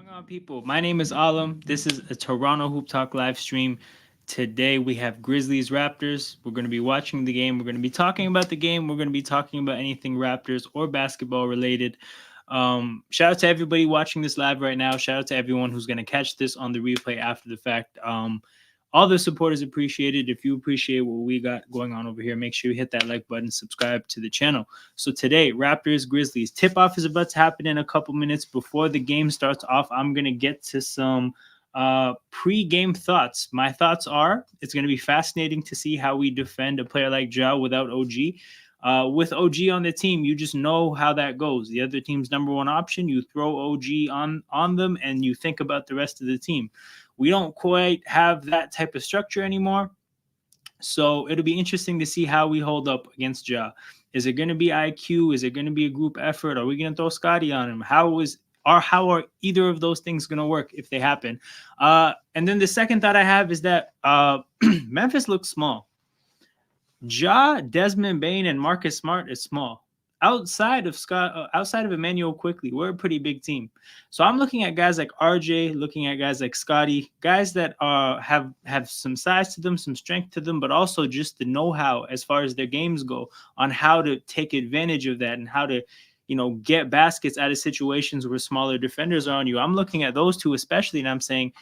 going on, people? My name is Alam. This is a Toronto Hoop Talk live stream. Today we have Grizzlies Raptors. We're going to be watching the game. We're going to be talking about the game. We're going to be talking about anything Raptors or basketball related. Shout out to everybody watching this live right now. Shout out to everyone who's going to catch this on the replay after the fact. All the support is appreciated. If you appreciate what we got going on over here, make sure you hit that like button, subscribe to the channel. So today, Raptors Grizzlies tip-off is about to happen in a couple minutes. Before the game starts off, I'm going to get to some pre-game thoughts. My thoughts are it's going to be fascinating to see how we defend a player like Ja without OG. With OG on the team, you just know how that goes. The other team's number one option, you throw OG on them, and you think about the rest of the team. We don't quite have that type of structure anymore. So it'll be interesting to see how we hold up against Ja. Is it going to be IQ? Is it going to be a group effort? Are we going to throw Scotty on him? How are either of those things going to work if they happen? And then the second thought I have is that Memphis looks small. Ja, Desmond Bane, and Marcus Smart is small. Outside of Emmanuel Quickly, we're a pretty big team. So I'm looking at guys like RJ, looking at guys like Scotty, guys that have some size to them, some strength to them, but also just the know-how as far as their games go on how to take advantage of that and how to, get baskets out of situations where smaller defenders are on you. I'm looking at those two especially, and I'm saying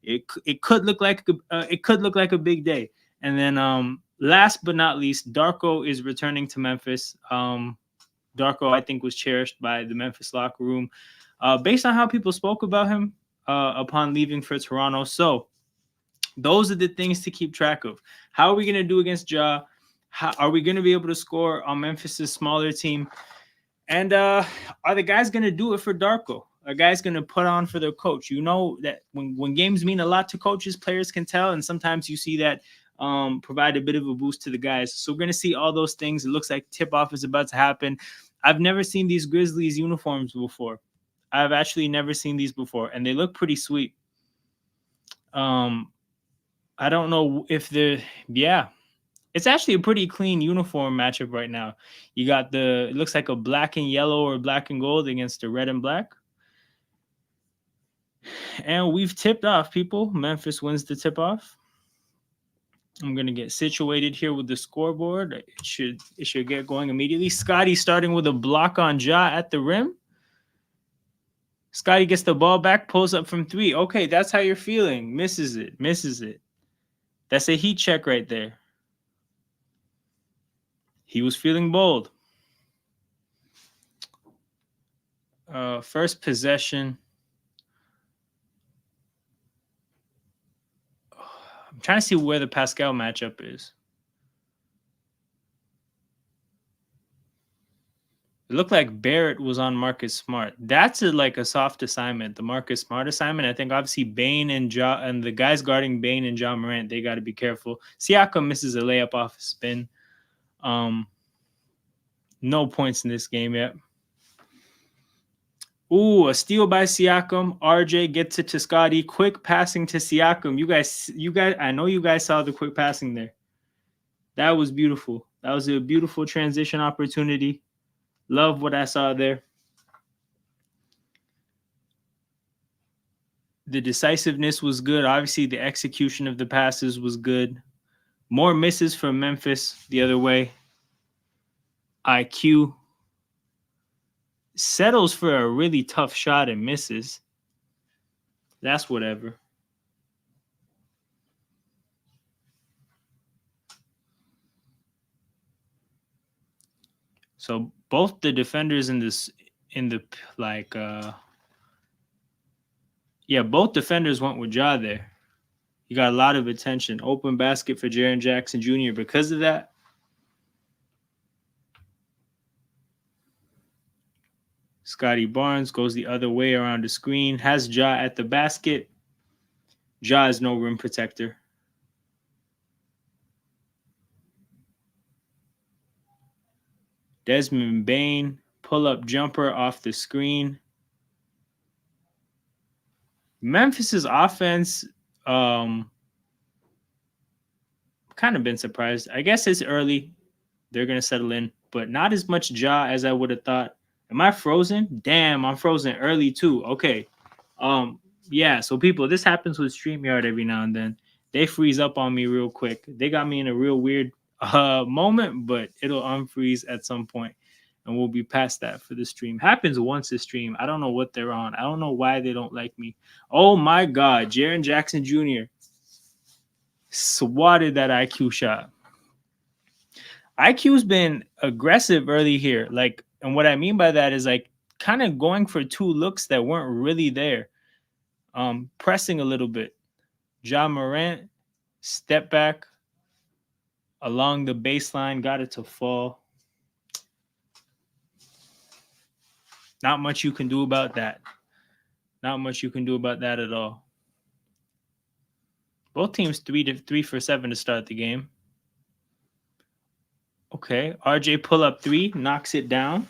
it could look like a big day. And then last but not least, Darko is returning to Memphis. Darko, I think, was cherished by the Memphis locker room based on how people spoke about him upon leaving for Toronto. So those are the things to keep track of. How are we going to do against Ja? How, are we going to be able to score on Memphis's smaller team? And are the guys going to do it for Darko? Are guys going to put on for their coach? You know that when games mean a lot to coaches, players can tell, and sometimes you see that provide a bit of a boost to the guys. So we're going to see all those things. It looks like tip-off is about to happen. I've never seen these Grizzlies uniforms before. I've actually never seen these before, and they look pretty sweet. I don't know if it's actually a pretty clean uniform matchup right now. You got it looks like a black and yellow or black and gold against the red and black. And we've tipped off, people. Memphis wins the tip-off. I'm going to get situated here with the scoreboard. It should get going immediately. Scotty starting with a block on Ja at the rim. Scotty gets the ball back, pulls up from three. Okay, that's how you're feeling. Misses it. That's a heat check right there. He was feeling bold. First possession. I'm trying to see where the Pascal matchup is. It looked like Barrett was on Marcus Smart. That's like a soft assignment, the Marcus Smart assignment. I think obviously Bane and the guys guarding Bane and Ja Morant, they got to be careful. Siakam misses a layup off a spin. No points in this game yet. Ooh, a steal by Siakam. RJ gets it to Scotty. Quick passing to Siakam. You guys, I know you guys saw the quick passing there. That was beautiful. That was a beautiful transition opportunity. Love what I saw there. The decisiveness was good. Obviously, the execution of the passes was good. More misses from Memphis the other way. IQ settles for a really tough shot and misses. That's whatever. So both the defenders both defenders went with Ja there. You got a lot of attention. Open basket for Jaren Jackson Jr. because of that. Scotty Barnes goes the other way around the screen. Has Ja at the basket. Ja is no rim protector. Desmond Bane, pull-up jumper off the screen. Memphis's offense, kind of been surprised. I guess it's early. They're going to settle in, but not as much Ja as I would have thought. Am I frozen? Damn, I'm frozen early too. Okay. Yeah, so people, this happens with StreamYard every now and then. They freeze up on me real quick. They got me in a real weird moment, but it'll unfreeze at some point, and we'll be past that for the stream. Happens once a stream. I don't know what they're on. I don't know why they don't like me. Oh my god, Jaren Jackson Jr. swatted that IQ shot. IQ's been aggressive early here. Like, and what I mean by that is like kind of going for two looks that weren't really there. Pressing a little bit. Ja Morant, step back along the baseline, got it to fall. Not much you can do about that. Not much you can do about that at all. Both teams 3 for 7 to start the game. Okay, RJ pull up 3, knocks it down.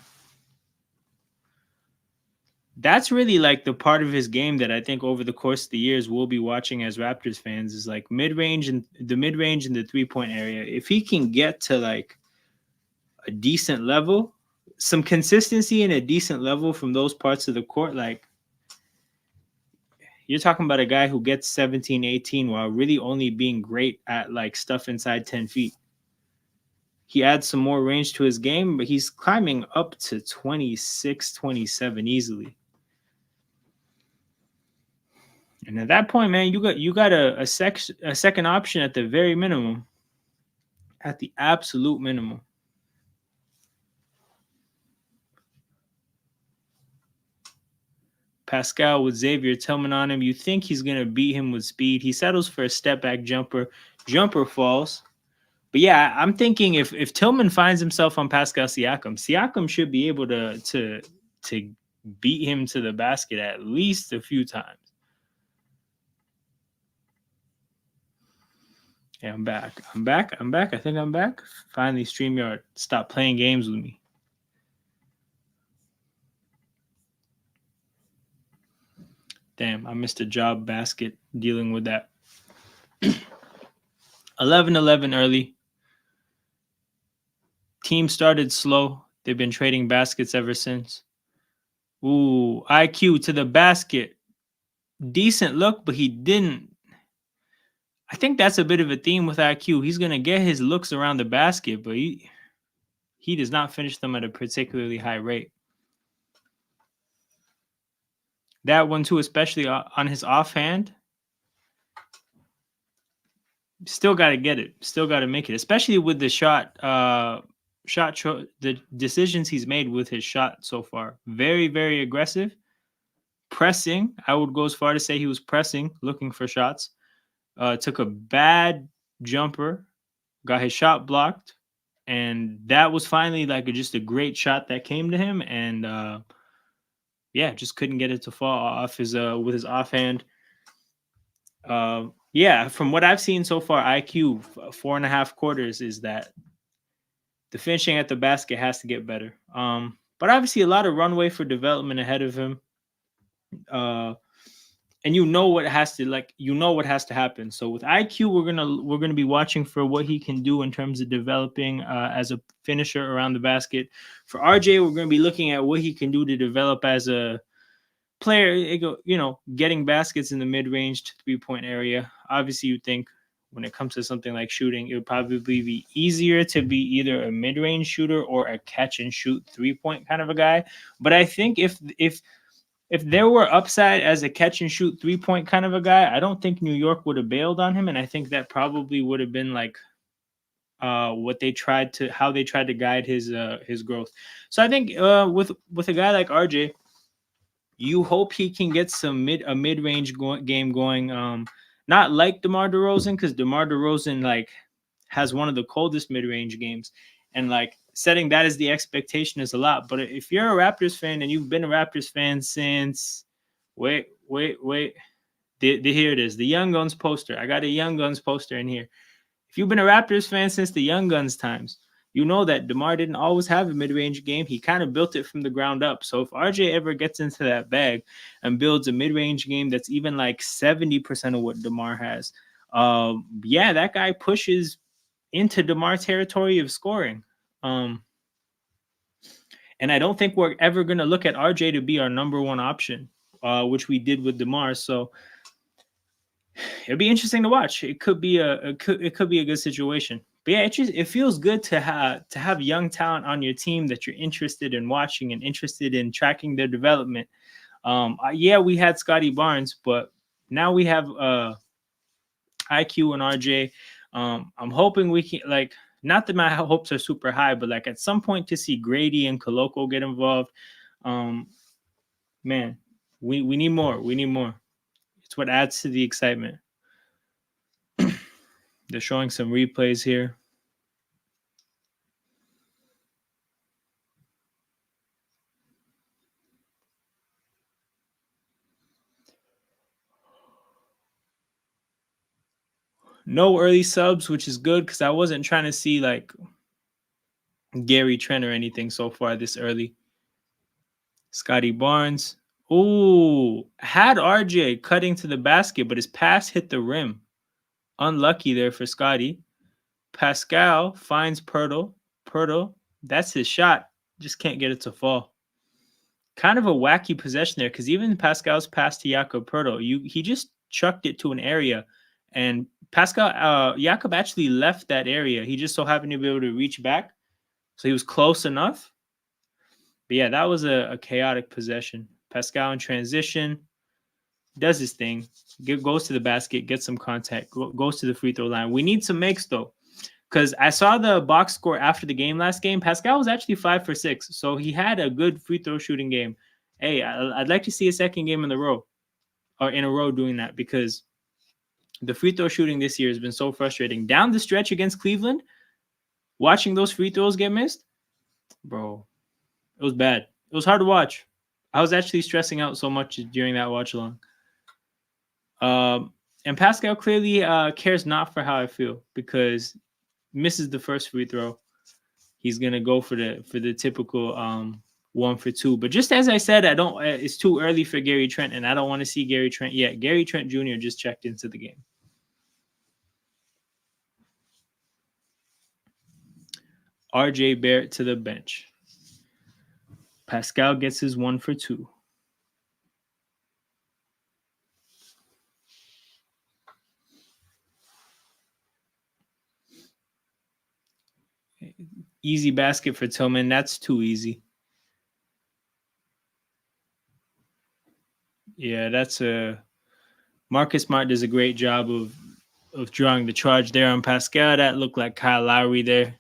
That's really like the part of his game that I think over the course of the years we'll be watching as Raptors fans is like mid-range and the 3-point area. If he can get to like a decent level, some consistency and a decent level from those parts of the court, like you're talking about a guy who gets 17, 18 while really only being great at like stuff inside 10 feet. He adds some more range to his game, but he's climbing up to 26, 27 easily. And at that point, man, you got a second option at the very minimum, at the absolute minimum. Pascal with Xavier Tillman on him. You think he's gonna beat him with speed. He settles for a step back jumper. Jumper falls. But yeah, I'm thinking if Tillman finds himself on Pascal Siakam should be able to beat him to the basket at least a few times. Yeah, I'm back. I think I'm back. Finally, StreamYard, stop playing games with me. Damn, I missed a job basket dealing with that. 11-11 early. Team started slow. They've been trading baskets ever since. Ooh, IQ to the basket. Decent look, but he didn't. I think that's a bit of a theme with IQ. He's going to get his looks around the basket, but he does not finish them at a particularly high rate. That one too, especially on his offhand. Still got to get it. Still got to make it, especially with the the decisions he's made with his shot so far. Very, very aggressive. Pressing. I would go as far to say he was pressing, looking for shots. Took a bad jumper, got his shot blocked, and that was finally like just a great shot that came to him, and yeah, just couldn't get it to fall off his with his offhand. Yeah, from what I've seen so far, IQ 4.5 quarters is that the finishing at the basket has to get better. But obviously a lot of runway for development ahead of him. And you know what has to happen. So with IQ, we're gonna be watching for what he can do in terms of developing as a finisher around the basket. For RJ, we're gonna be looking at what he can do to develop as a player, getting baskets in the mid-range to 3-point area. Obviously, you think when it comes to something like shooting, it would probably be easier to be either a mid-range shooter or a catch and shoot 3-point kind of a guy. But I think if there were upside as a catch and shoot 3-point kind of a guy, I don't think New York would have bailed on him, and I think that probably would have been like how they tried to guide his growth. So I think with a guy like RJ, you hope he can get a mid-range game going. Not like DeMar DeRozan, because DeMar DeRozan like has one of the coldest mid-range games, and like setting that as the expectation is a lot. But if you're a Raptors fan and you've been a Raptors fan since wait, here it is, the Young Guns poster. I got a Young Guns poster in here. If you've been a Raptors fan since the Young Guns times, you know that DeMar didn't always have a mid-range game. He kind of built it from the ground up. So if RJ ever gets into that bag and builds a mid-range game that's even like 70% of what DeMar has, yeah, that guy pushes into DeMar territory of scoring. And I don't think we're ever going to look at RJ to be our number one option. which we did with DeMar. So it'll be interesting to watch. It could be it could be a good situation. But yeah, it feels good to have young talent on your team that you're interested in watching and interested in tracking their development. Yeah, we had Scotty Barnes, but now we have IQ and RJ. I'm hoping we can, like, not that my hopes are super high, but like at some point to see Grady and Koloko get involved. Man, we need more. We need more. It's what adds to the excitement. They're showing some replays here. No early subs, which is good because I wasn't trying to see like Gary Trent or anything so far this early. Scotty Barnes. Ooh, had RJ cutting to the basket, but his pass hit the rim. Unlucky there for Scotty. Pascal finds Pirtle. Pirtle, that's his shot. Just can't get it to fall. Kind of a wacky possession there because even Pascal's pass to Jakob Pirtle, he just chucked it to an area, and Jakob actually left that area. He just so happened to be able to reach back, so he was close enough. But yeah, that was a chaotic possession. Pascal in transition does his thing, goes to the basket, gets some contact, goes to the free throw line. We need some makes though, because I saw the box score after the game last game. Pascal was actually 5 for 6, so he had a good free throw shooting game. Hey, I'd like to see a second game in a row doing that, because the free throw shooting this year has been so frustrating. Down the stretch against Cleveland, watching those free throws get missed, bro, it was bad. It was hard to watch. I was actually stressing out so much during that watch along. And Pascal clearly cares not for how I feel, because misses the first free throw. He's gonna go for the typical 1 for 2. But just as I said, I don't. It's too early for Gary Trent, and I don't want to see Gary Trent yet. Gary Trent Jr. just checked into the game. RJ Barrett to the bench. Pascal gets his 1 for 2. Easy basket for Tillman. That's too easy. Yeah, that's a Marcus Smart does a great job of drawing the charge there on Pascal. That looked like Kyle Lowry there.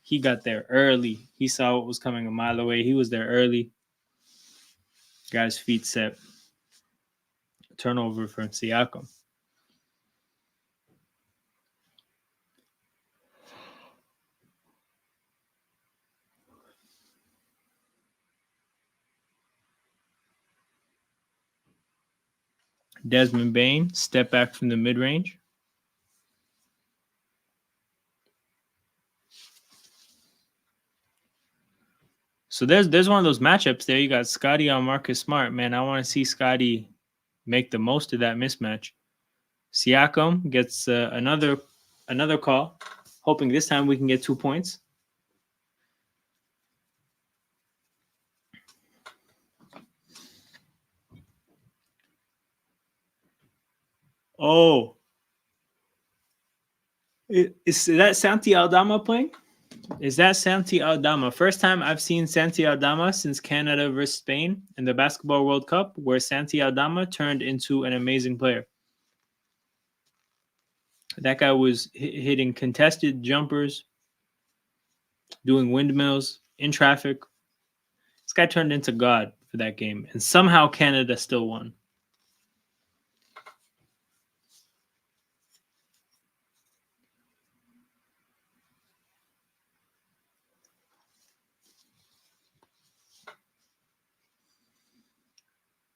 He got there early. He saw what was coming a mile away. He was there early. Got his feet set. Turnover for Siakam. Desmond Bane, step back from the mid-range. So there's one of those matchups there. You got Scotty on Marcus Smart. Man, I want to see Scotty make the most of that mismatch. Siakam gets another call, hoping this time we can get 2 points. Oh, is that Santi Aldama playing? Is that Santi Aldama? First time I've seen Santi Aldama since Canada versus Spain in the Basketball World Cup, where Santi Aldama turned into an amazing player. That guy was hitting contested jumpers, doing windmills in traffic. This guy turned into God for that game, and somehow Canada still won.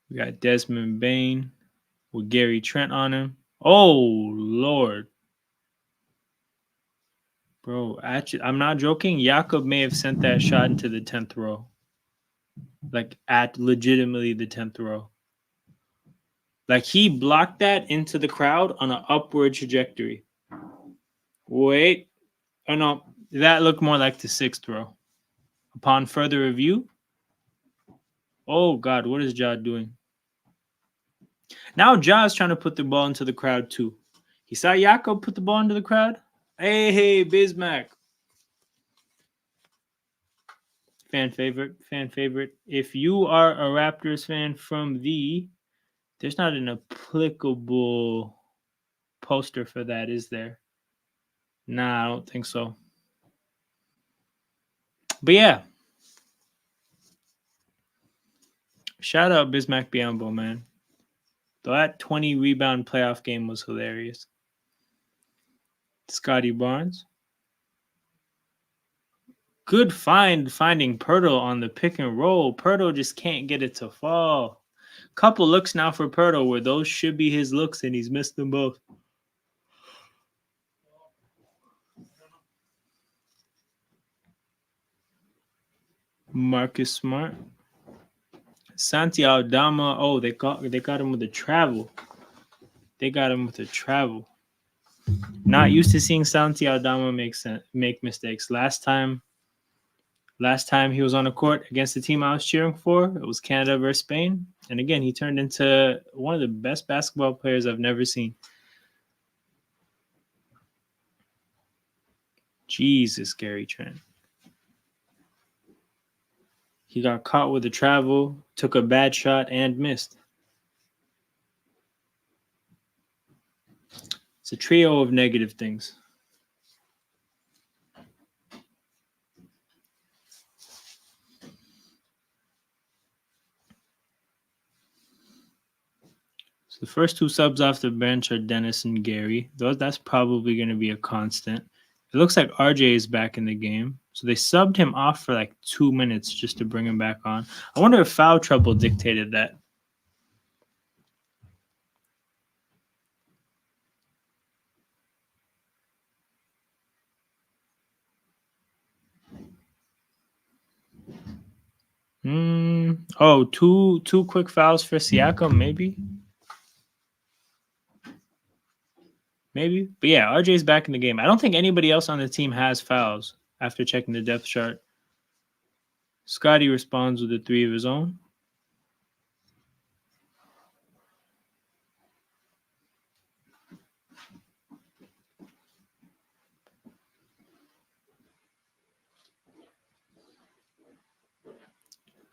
We got Desmond Bane with Gary Trent on him. Oh, Lord. Bro, actually, I'm not joking. Jakob may have sent that shot into the 10th row. Like, at legitimately the 10th row. Like, he blocked that into the crowd on an upward trajectory. Wait. Oh, no. That looked more like the 6th row. Upon further review. Oh, God. What is Ja doing? Now Ja's trying to put the ball into the crowd too. He saw Jakob put the ball into the crowd. Hey, Bismack. Fan favorite. If you are a Raptors fan from there's not an applicable poster for that, is there? Nah, I don't think so. But yeah. Shout out Bismack Biyombo, man. That 20 rebound playoff game was hilarious. Scotty Barnes. Good finding Pirtle on the pick and roll. Pirtle just can't get it to fall. Couple looks now for Pirtle where those should be his looks and he's missed them both. Marcus Smart. Santi Aldama. Oh, they got him with a travel. Not used to seeing Santi Aldama make mistakes. Last time he was on the court against the team I was cheering for, it was Canada versus Spain. And again, he turned into one of the best basketball players I've never seen. Jesus, Gary Trent. He got caught with a travel, took a bad shot, and missed. It's a trio of negative things. So the first two subs off the bench are Dennis and Gary. That's probably going to be a constant. It looks like RJ is back in the game. So they subbed him off for like 2 minutes just to bring him back on. I wonder if foul trouble dictated that. Oh, two quick fouls for Siakam, maybe. But yeah, RJ's back in the game. I don't think anybody else on the team has fouls after checking the depth chart. Scotty responds with a 3 of his own.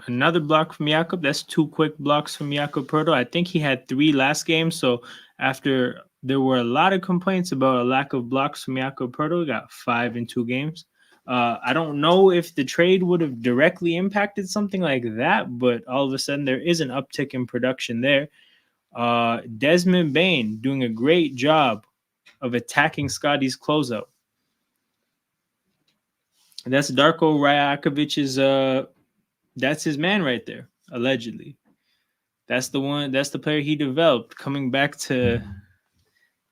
Another block from Jakob. That's 2 quick blocks from Jakob Poeltl. I think he had 3 last game. So after there were a lot of complaints about a lack of blocks from Jakob Poeltl, he got 5 in 2 games. I don't know if the trade would have directly impacted something like that, but all of a sudden there is an uptick in production there. Desmond Bain doing a great job of attacking Scotty's closeout. That's Darko Rajakovic's that's his man right there, allegedly. That's the player he developed, coming back to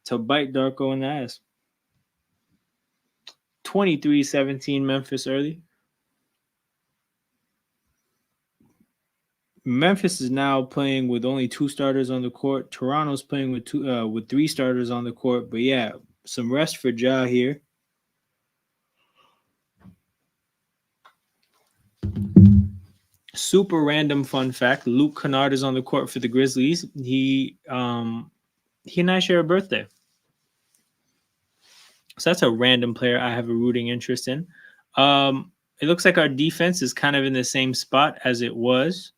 bite Darko in the ass. 23-17 Memphis early. Memphis is now playing with only 2 starters on the court. Toronto's playing with 3 starters on the court. But yeah, some rest for Ja here. Super random fun fact: Luke Kennard is on the court for the Grizzlies. He and I share a birthday. So that's a random player I have a rooting interest in. It looks like our defense is kind of in the same spot as it was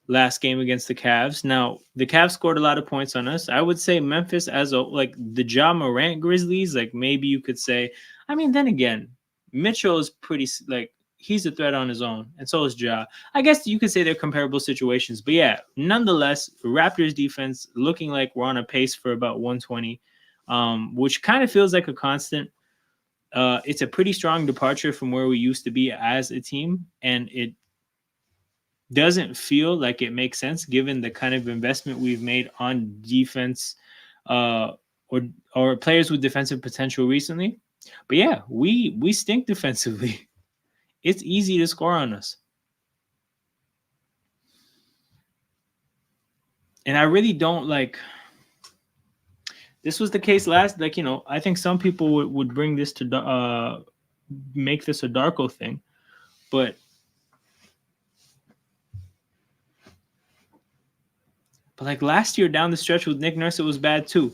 last game against the Cavs. Now, the Cavs scored a lot of points on us. I would say Memphis as like the Ja Morant Grizzlies, like maybe you could say, I mean, then again, Mitchell is pretty, like, he's a threat on his own, and so is Ja. I guess you could say they're comparable situations. But yeah, nonetheless, Raptors defense looking like we're on a pace for about 120, which kind of feels like a constant. It's a pretty strong departure from where we used to be as a team, and it doesn't feel like it makes sense given the kind of investment we've made on defense or players with defensive potential recently. But yeah, we stink defensively. It's easy to score on us. And I really don't like this was the case last, like, you know, I think some people would bring this to make this a Darko thing, but But like last year down the stretch with Nick Nurse, it was bad too.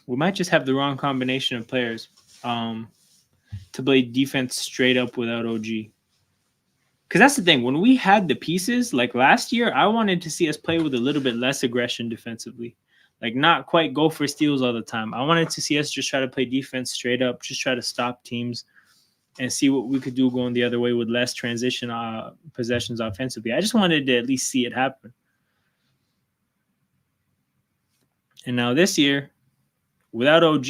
We might just have the wrong combination of players to play defense straight up without OG. Because that's the thing. When we had the pieces, like last year, I wanted to see us play with a little bit less aggression defensively. Like not quite go for steals all the time. I wanted to see us just try to play defense straight up, just try to stop teams and see what we could do going the other way with less transition possessions offensively. I just wanted to at least see it happen. And now this year, without OG,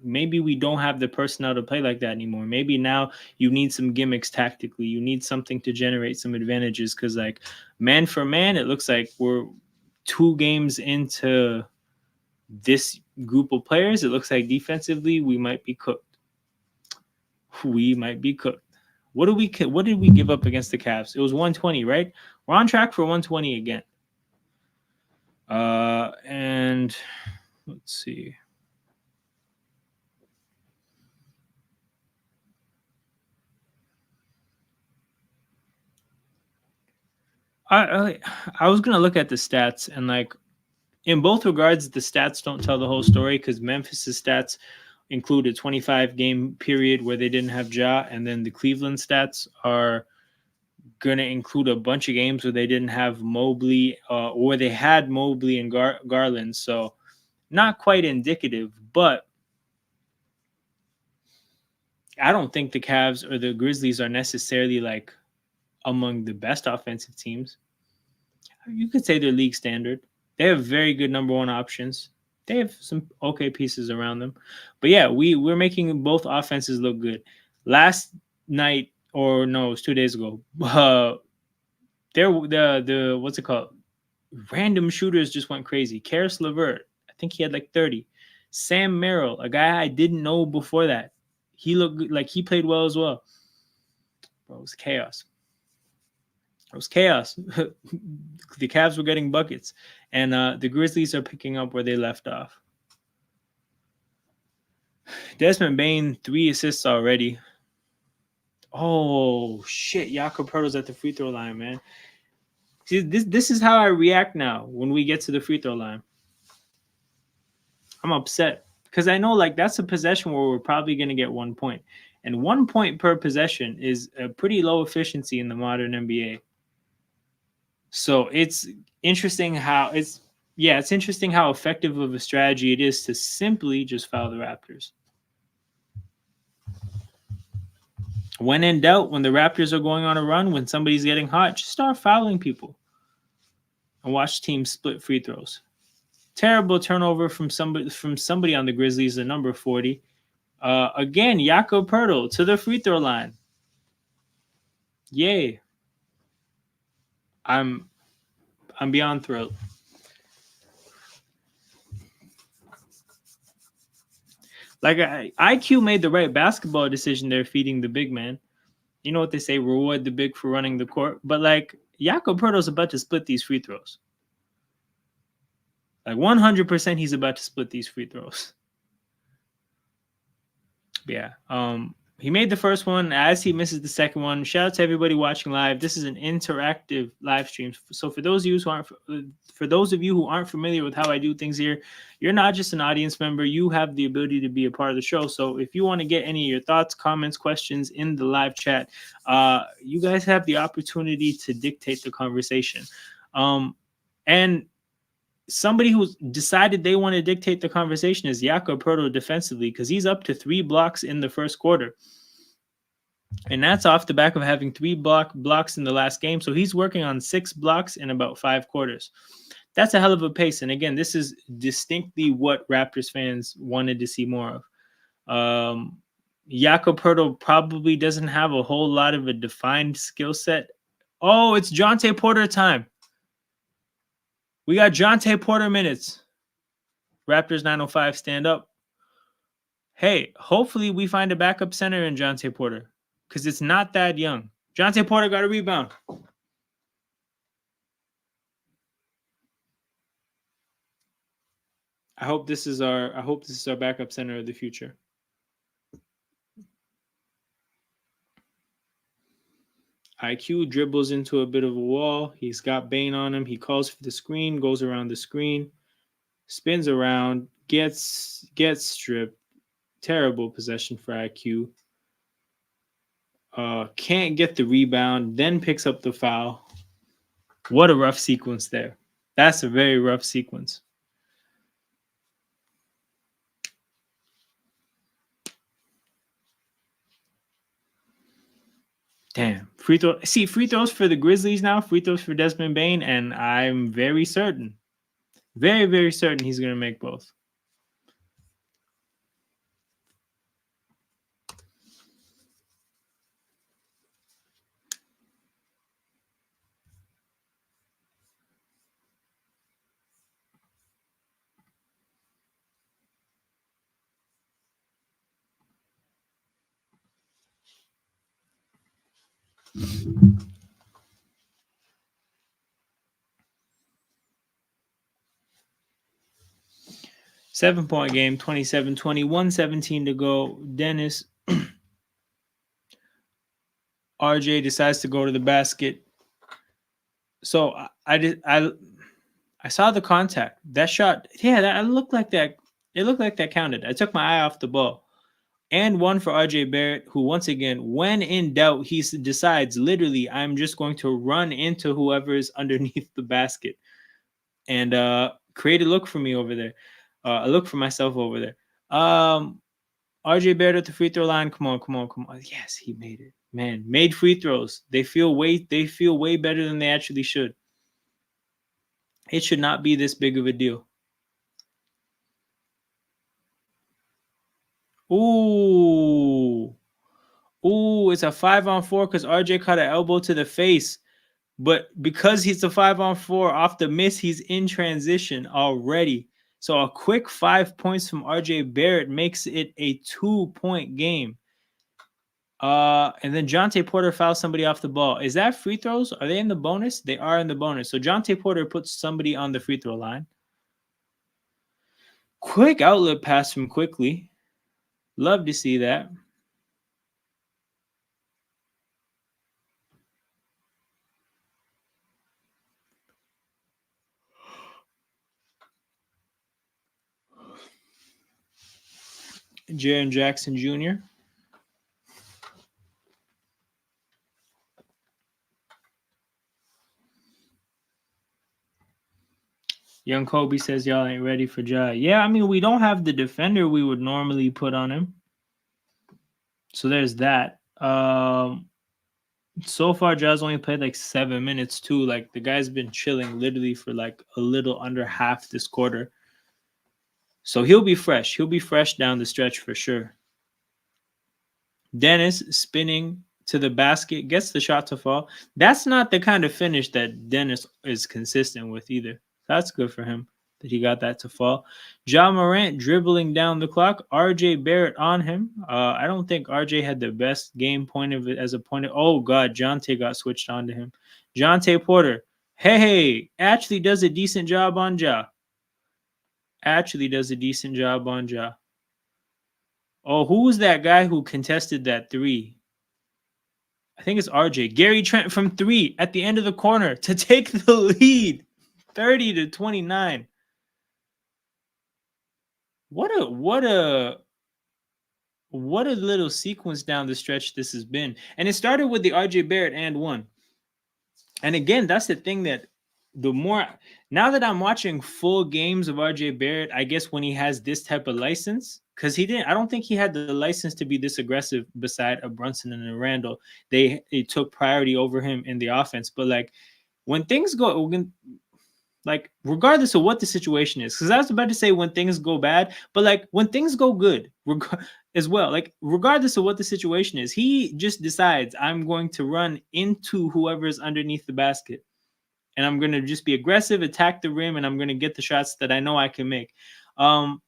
maybe we don't have the personnel to play like that anymore. Maybe now you need some gimmicks tactically. You need something to generate some advantages because, like, man for man, it looks like we're 2 games into this group of players. It looks like defensively we might be cooked. We might be cooked. What did we give up against the Cavs? It was 120, right? We're on track for 120 again. And let's see. I was gonna look at the stats and like in both regards, the stats don't tell the whole story because Memphis's stats include a 25 game period where they didn't have Ja, and then the Cleveland stats are gonna include a bunch of games where they didn't have Mobley or they had Mobley and Garland. So not quite indicative, but I don't think the Cavs or the Grizzlies are necessarily like among the best offensive teams. You could say they're league standard. They have very good number one options. They have some okay pieces around them. But yeah, we're making both offenses look good. Last night, or no, it was 2 days ago. The what's it called? Random shooters just went crazy. Karis LeVert, I think he had like 30. Sam Merrill, a guy I didn't know before that. He looked good, like he played well as well. Bro, it was chaos. It was chaos. The Cavs were getting buckets, and the Grizzlies are picking up where they left off. Desmond Bane, 3 assists already. Oh shit! Jakob Poeltl's at the free throw line, man. See, this is how I react now when we get to the free throw line. I'm upset because I know like that's a possession where we're probably going to get 1 point, and 1 point per possession is a pretty low efficiency in the modern NBA. So it's interesting how it's interesting how effective of a strategy it is to simply just foul the Raptors. When in doubt, when the Raptors are going on a run, when somebody's getting hot, just start fouling people and watch teams split free throws. Terrible turnover from somebody on the Grizzlies, the number 40. Again, Jakob Poeltl to the free throw line. Yay. I'm beyond thrilled. Like IQ made the right basketball decision there, feeding the big man. You know what they say, reward the big for running the court. But like Jakob Poeltl's about to split these free throws. Like 100% he's about to split these free throws. Yeah. He made the first one as he misses the second one. Shout out to everybody watching live. This is an interactive live stream. So for those of you who aren't familiar with how I do things here, you're not just an audience member. You have the ability to be a part of the show. So if you want to get any of your thoughts, comments, questions in the live chat, you guys have the opportunity to dictate the conversation. And somebody who's decided they want to dictate the conversation is Jakob Poeltl defensively because he's up to 3 blocks in the first quarter. And that's off the back of having 3 blocks in the last game. So he's working on 6 blocks in about 5 quarters. That's a hell of a pace. And again, this is distinctly what Raptors fans wanted to see more of. Jakob Poeltl probably doesn't have a whole lot of a defined skill set. Oh, it's Jontay Porter time. We got Jontay Porter minutes. Raptors 905, stand up. Hey, hopefully we find a backup center in Jontay Porter because it's not that young. Jontay Porter got a rebound. I hope this is our backup center of the future. IQ dribbles into a bit of a wall. He's got Bane on him. He calls for the screen, goes around the screen, spins around, gets stripped. Terrible possession for IQ. Can't get the rebound, then picks up the foul. What a rough sequence there. That's a very rough sequence. Damn. Free throws for the Grizzlies now, free throws for Desmond Bane, and I'm very certain, very, very certain he's going to make both. Seven-point game, 27-21, 17 to go. Dennis RJ decides to go to the basket. So I saw the contact. That shot, yeah, that looked like that. It looked like that counted. I took my eye off the ball. And one for RJ Barrett, who once again, when in doubt, he decides literally, I'm just going to run into whoever is underneath the basket and create a look for me over there. A look for myself over there. RJ Barrett at the free throw line. Come on. Yes, he made it. Man, made free throws. They feel way better than they actually should. It should not be this big of a deal. Ooh, it's a 5-on-4 because RJ caught an elbow to the face. But because he's a 5-on-4 off the miss, he's in transition already. So a quick 5 points from RJ Barrett makes it a 2-point game. And then Jonte Porter fouls somebody off the ball. Is that free throws? Are they in the bonus? They are in the bonus. So Jonte Porter puts somebody on the free throw line. Quick outlet pass from Quickly. Love to see that. Jaren Jackson Jr. Young Kobe says y'all ain't ready for Ja. Yeah, I mean, we don't have the defender we would normally put on him. So there's that. So far, Ja's only played like 7 minutes too. Like the guy's been chilling literally for like a little under half this quarter. So he'll be fresh. He'll be fresh down the stretch for sure. Dennis spinning to the basket, gets the shot to fall. That's not the kind of finish that Dennis is consistent with either. That's good for him that he got that to fall. Ja Morant dribbling down the clock. RJ Barrett on him. I don't think RJ had the best game point of it as a point of. Oh, God. Jonte got switched on to him. Jonte Porter. Hey, actually does a decent job on Ja. Oh, who was that guy who contested that three? I think it's RJ. Gary Trent from 3 at the end of the corner to take the lead. 30-29. What a little sequence down the stretch this has been. And it started with the RJ Barrett and one. And again, that's the thing that the more now that I'm watching full games of RJ Barrett, I guess when he has this type of license, because I don't think he had the license to be this aggressive beside a Brunson and a Randall. They took priority over him in the offense. But like when things go, like regardless of what the situation is, because I was about to say when things go bad, but like when things go good as well, like regardless of what the situation is, he just decides I'm going to run into whoever's underneath the basket. And I'm going to just be aggressive, attack the rim, and I'm going to get the shots that I know I can make. And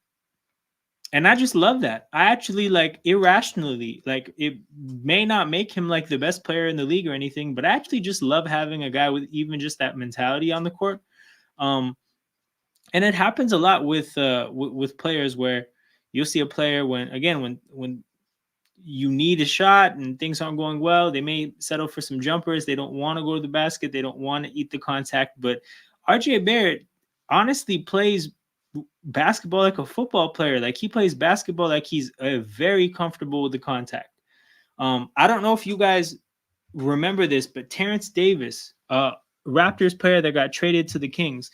I just love that. I actually like irrationally, like it may not make him like the best player in the league or anything, but I actually just love having a guy with even just that mentality on the court. And it happens a lot with players where you'll see a player when you need a shot and things aren't going well, they may settle for some jumpers. They don't want to go to the basket. They don't want to eat the contact. But RJ Barrett honestly plays basketball like a football player. Like he plays basketball like he's very comfortable with the contact. I don't know if you guys remember this, but Terrence Davis, Raptors player that got traded to the Kings,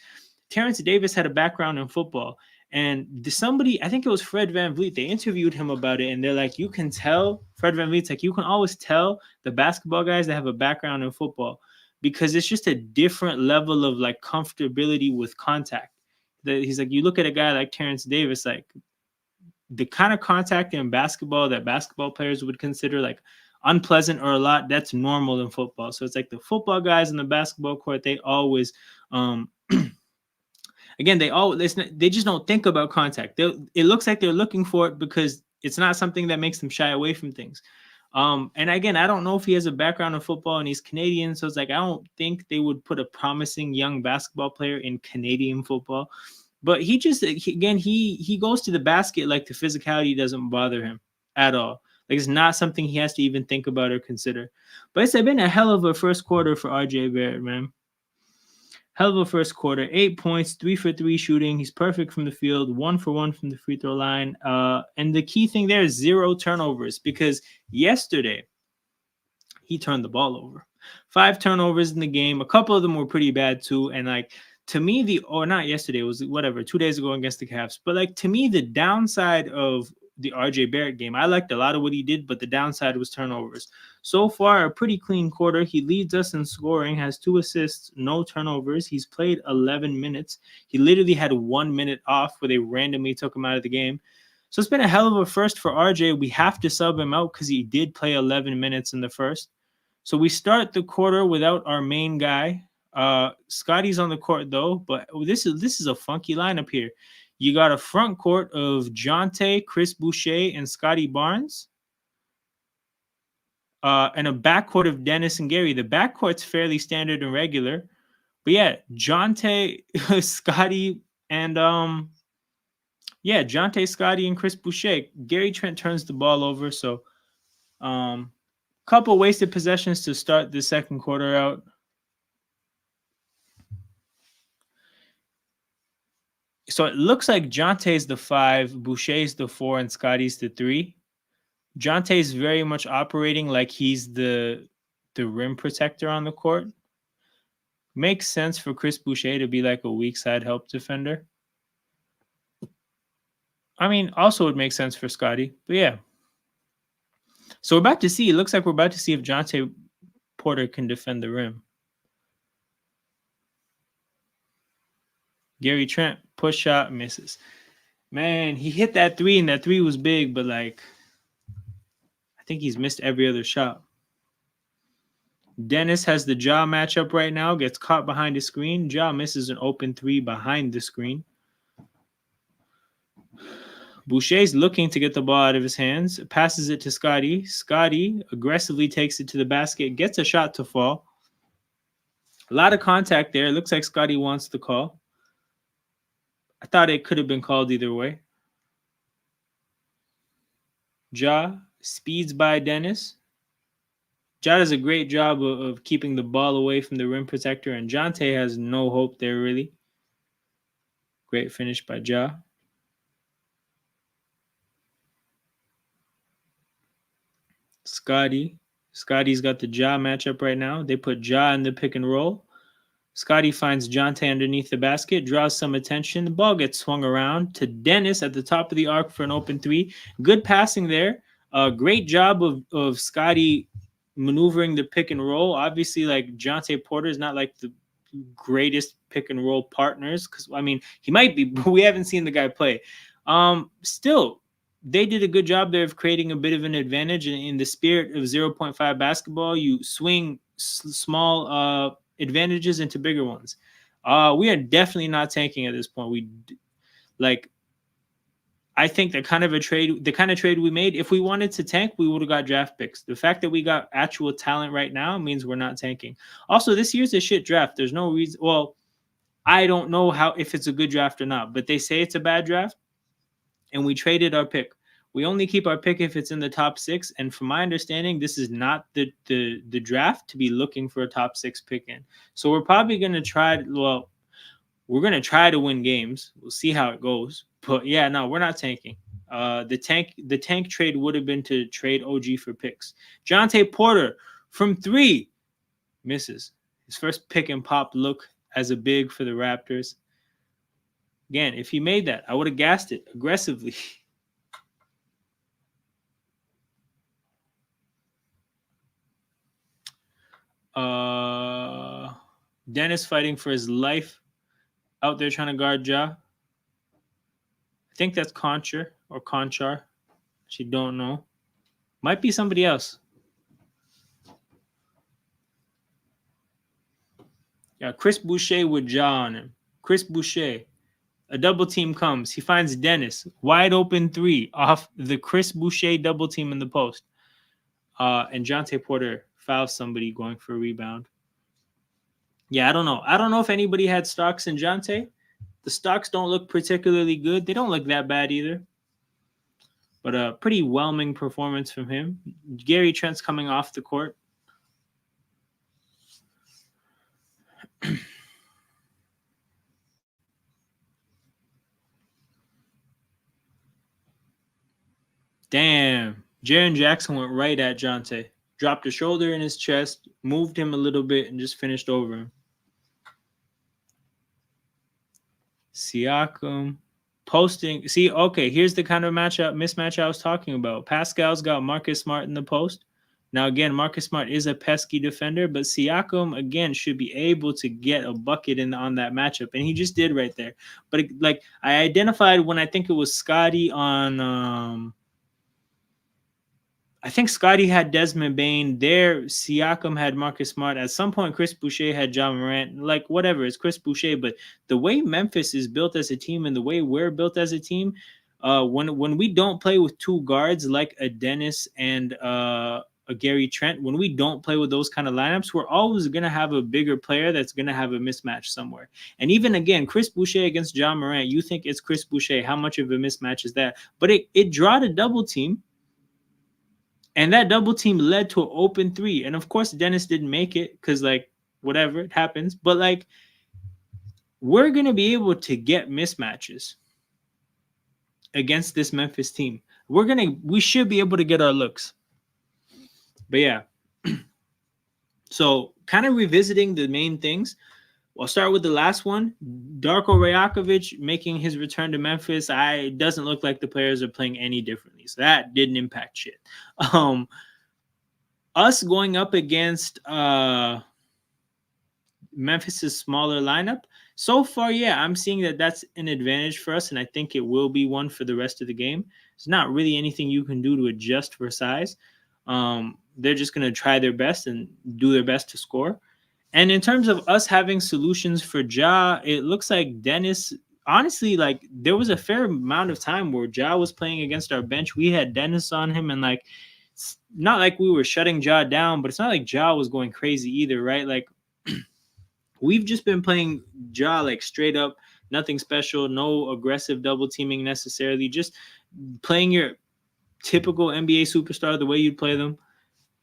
Terrence Davis had a background in football. And somebody, I think it was Fred VanVleet, they interviewed him about it. And they're like, you can tell, Fred VanVleet's like, you can always tell the basketball guys that have a background in football because it's just a different level of like comfortability with contact. He's like, you look at a guy like Terrence Davis, like the kind of contact in basketball that basketball players would consider like unpleasant or a lot, that's normal in football. So it's like the football guys in the basketball court, they always again, they just don't think about contact. It looks like they're looking for it because it's not something that makes them shy away from things. And again, I don't know if he has a background in football and he's Canadian, so it's like I don't think they would put a promising young basketball player in Canadian football. But he goes to the basket like the physicality doesn't bother him at all. Like it's not something he has to even think about or consider. But it's been a hell of a first quarter for RJ Barrett, man. Hell of a first quarter. 8 points, 3 for 3 shooting. He's perfect from the field, 1 for 1 from the free throw line. And the key thing there is 0 turnovers because yesterday he turned the ball over. 5 turnovers in the game. A couple of them were pretty bad too. And like to me, or not yesterday, it was whatever, 2 days ago against the Cavs. But like to me, the downside of the RJ Barrett game, I liked a lot of what he did, but the downside was turnovers. So far, a pretty clean quarter. He leads us in scoring, has 2 assists, no turnovers. He's played 11 minutes. He literally had 1 minute off where they randomly took him out of the game. So it's been a hell of a first for RJ. We have to sub him out because he did play 11 minutes in the first. So we start the quarter without our main guy. Scotty's on the court though, but this is a funky lineup here. You got a front court of Jonte, Chris Boucher, and Scotty Barnes. And a backcourt of Dennis and Gary. The backcourt's fairly standard and regular. But yeah, Jonte, Scotty, and Jonte, Scotty, and Chris Boucher. Gary Trent turns the ball over. So couple wasted possessions to start the second quarter out. So it looks like Jonte's the 5, Boucher's the 4, and Scotty's the 3. Jonte's very much operating like he's the rim protector on the court. Makes sense for Chris Boucher to be like a weak side help defender. I mean, also it makes sense for Scotty, but yeah. So we're about to see. It looks like we're about to see if Jonte Porter can defend the rim. Gary Trent, push shot, misses. Man, he hit that 3, and that 3 was big, but like, I think he's missed every other shot. Dennis has the Ja matchup right now, gets caught behind the screen. Ja misses an open 3 behind the screen. Boucher's looking to get the ball out of his hands, passes it to Scotty. Scotty aggressively takes it to the basket, gets a shot to fall. A lot of contact there. It looks like Scotty wants the call. I thought it could have been called either way. Ja speeds by Dennis. Ja does a great job of keeping the ball away from the rim protector, and Jonte has no hope there, really. Great finish by Ja. Scotty's got the Ja matchup right now. They put Ja in the pick and roll. Scotty finds Jonte underneath the basket, draws some attention. The ball gets swung around to Dennis at the top of the arc for an open 3. Good passing there. Great job of Scotty maneuvering the pick and roll. Obviously, like Jonte Porter is not like the greatest pick and roll partners because, I mean, he might be, but we haven't seen the guy play. Still, they did a good job there of creating a bit of an advantage. And in the spirit of 0.5 basketball, you swing small advantages into bigger ones. We are definitely not tanking at this point. I think the kind of trade we made, if we wanted to tank, we would have got draft picks. The fact that we got actual talent right now means we're not tanking. Also, this year's a shit draft. There's no reason. Well, I don't know if it's a good draft or not, but they say it's a bad draft, and we traded our pick. We only keep our pick if it's in the top 6. And from my understanding, this is not the draft to be looking for a top 6 pick in. So we're probably going to try. Well, we're going to try to win games. We'll see how it goes. But yeah, no, we're not tanking. The tank trade would have been to trade OG for picks. Jonte Porter from 3 misses. His first pick and pop look as a big for the Raptors. Again, if he made that, I would have gassed it aggressively. Dennis fighting for his life out there trying to guard Ja. I think that's Conchar or Conchar. She don't know. Might be somebody else. Yeah, Chris Boucher with Ja on him. Chris Boucher. A double team comes. He finds Dennis. Wide open 3 off the Chris Boucher double team in the post. And Jonte Porter fouls somebody going for a rebound. Yeah, I don't know. I don't know if anybody had stocks in Jonte. The stocks don't look particularly good. They don't look that bad either. But a pretty whelming performance from him. Gary Trent's coming off the court. Damn. Jaren Jackson went right at Jonte. Dropped a shoulder in his chest, moved him a little bit, and just finished over him. Siakam posting. See, okay, here's the kind of mismatch I was talking about. Pascal's got Marcus Smart in the post. Now, again, Marcus Smart is a pesky defender, but Siakam, again, should be able to get a bucket on that matchup, and he just did right there. But, like, I identified when I think it was Scotty on I think Scotty had Desmond Bain there. Siakam had Marcus Smart. At some point, Chris Boucher had John Morant. Like, whatever, it's Chris Boucher. But the way Memphis is built as a team and the way we're built as a team, when we don't play with 2 guards like a Dennis and a Gary Trent, when we don't play with those kind of lineups, we're always going to have a bigger player that's going to have a mismatch somewhere. And even, again, Chris Boucher against John Morant, you think it's Chris Boucher. How much of a mismatch is that? But it drawed a double team. And that double team led to an open 3. And of course, Dennis didn't make it because, like, whatever, it happens. But, like, we're going to be able to get mismatches against this Memphis team. We should be able to get our looks. But, yeah. So, kind of revisiting the main things. I'll start with the last one. Darko Rajakovic making his return to Memphis. It doesn't look like the players are playing any differently. So that didn't impact shit. Us going up against Memphis's smaller lineup, so far, yeah, I'm seeing that that's an advantage for us, and I think it will be one for the rest of the game. There's not really anything you can do to adjust for size. They're just going to try their best and do their best to score. And in terms of us having solutions for Ja, it looks like Dennis, honestly, like, there was a fair amount of time where Ja was playing against our bench. We had Dennis on him, and, like, it's not like we were shutting Ja down, but it's not like Ja was going crazy either, right? Like, we've just been playing Ja, like, straight up, nothing special, no aggressive double teaming necessarily, just playing your typical NBA superstar the way you'd play them.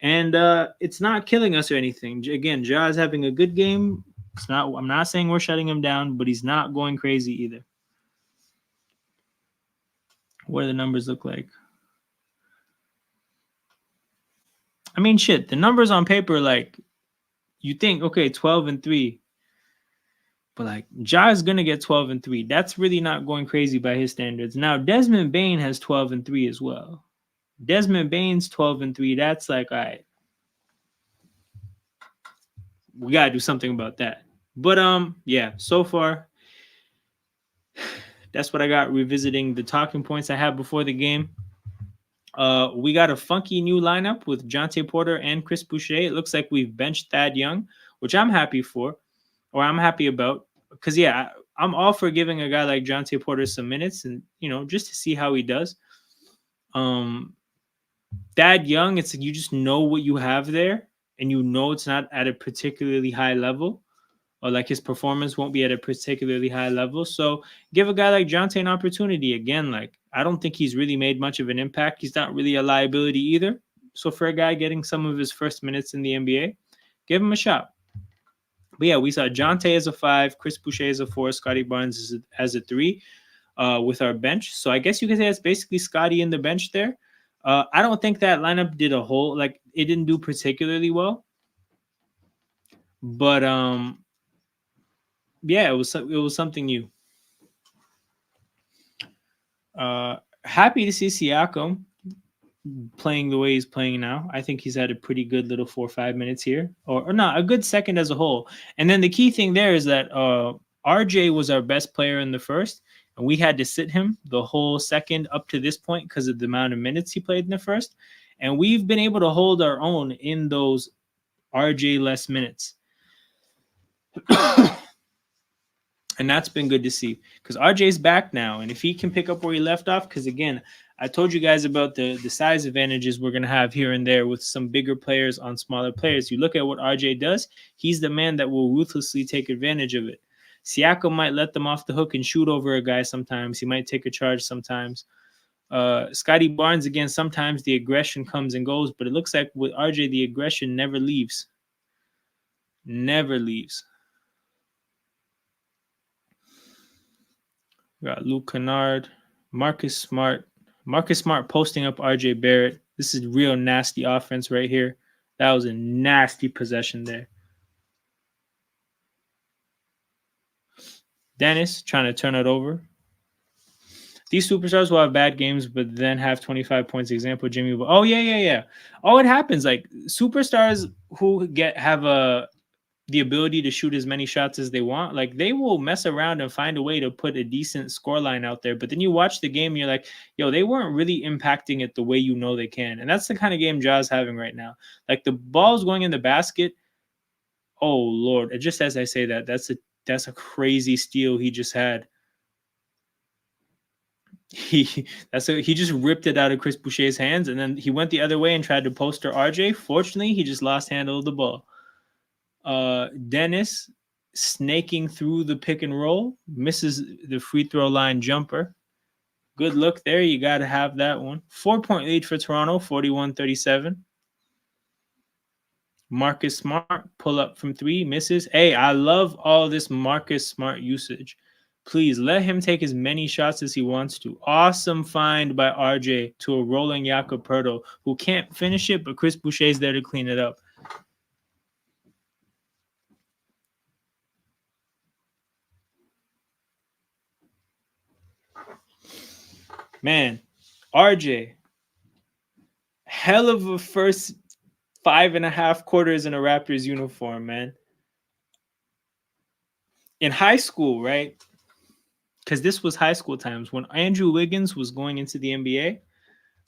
And it's not killing us or anything. Again, Ja is having a good game. I'm not saying we're shutting him down, but he's not going crazy either. What do the numbers look like? I mean, shit, the numbers on paper, like, you think, okay, 12-3. But, like, Ja is going to get 12-3. That's really not going crazy by his standards. Now, Desmond Bain has 12-3 as well. Desmond Bain's 12-3. That's like, all right, we got to do something about that. But, yeah, so far, that's what I got revisiting the talking points I had before the game. We got a funky new lineup with Jonte Porter and Chris Boucher. It looks like we've benched Thad Young, which I'm happy for, or I'm happy about. Because, yeah, I'm all for giving a guy like Jonte Porter some minutes and, just to see how he does. Thad Young, it's like you just know what you have there, and it's not at a particularly high level. or like his performance won't be at a particularly high level. So give a guy like Jonte an opportunity. Again, like I don't think he's really made much of an impact. He's not really a liability either. So for a guy getting some of his first minutes in the NBA, give him a shot. But yeah, we saw Jonte as a 5, Chris Boucher as a 4, Scotty Barnes as a 3 with our bench. So I guess you could say it's basically Scotty in the bench there. I don't think that lineup did a whole, like it didn't do particularly well. But yeah, it was something new. Happy to see Siakam playing the way he's playing now. I think he's had a pretty good little 4 or 5 minutes here, or not a good second as a whole. And then the key thing there is that RJ was our best player in the first, and we had to sit him the whole second up to this point because of the amount of minutes he played in the first. And we've been able to hold our own in those RJ less minutes. And that's been good to see because RJ's back now. And if he can pick up where he left off, because again, I told you guys about the size advantages we're going to have here and there with some bigger players on smaller players. You look at what RJ does, he's the man that will ruthlessly take advantage of it. Siakam might let them off the hook and shoot over a guy sometimes. He might take a charge sometimes. Scotty Barnes, again, sometimes the aggression comes and goes, but it looks like with RJ, the aggression never leaves. Never leaves. We got Luke Kennard, Marcus Smart. Marcus Smart posting up RJ Barrett. This is real nasty offense right here. That was a nasty possession there. Dennis trying to turn it over. These superstars will have bad games, but then have 25 points. Example, Jimmy. Oh, yeah. Oh, it happens. Like superstars who have the ability to shoot as many shots as they want, like they will mess around and find a way to put a decent score line out there. But then you watch the game and you're like, yo, they weren't really impacting it the way you know they can. And that's the kind of game Ja's having right now. Like the ball's going in the basket. Oh Lord. And just as I say that, that's a crazy steal he just had. He just ripped it out of Chris Boucher's hands, and then he went the other way and tried to poster RJ. Fortunately, he just lost handle of the ball. Dennis snaking through the pick and roll, misses the free throw line jumper. Good look there. You got to have that one. 4-point lead for Toronto, 41-37. Marcus Smart, pull up from 3, misses. Hey, I love all this Marcus Smart usage. Please let him take as many shots as he wants to. Awesome find by RJ to a rolling Jakob Poeltl, who can't finish it, but Chris Boucher's there to clean it up. Man, RJ, hell of a first 5.5 quarters in a Raptors uniform, man. In high school, right? Because this was high school times. When Andrew Wiggins was going into the NBA,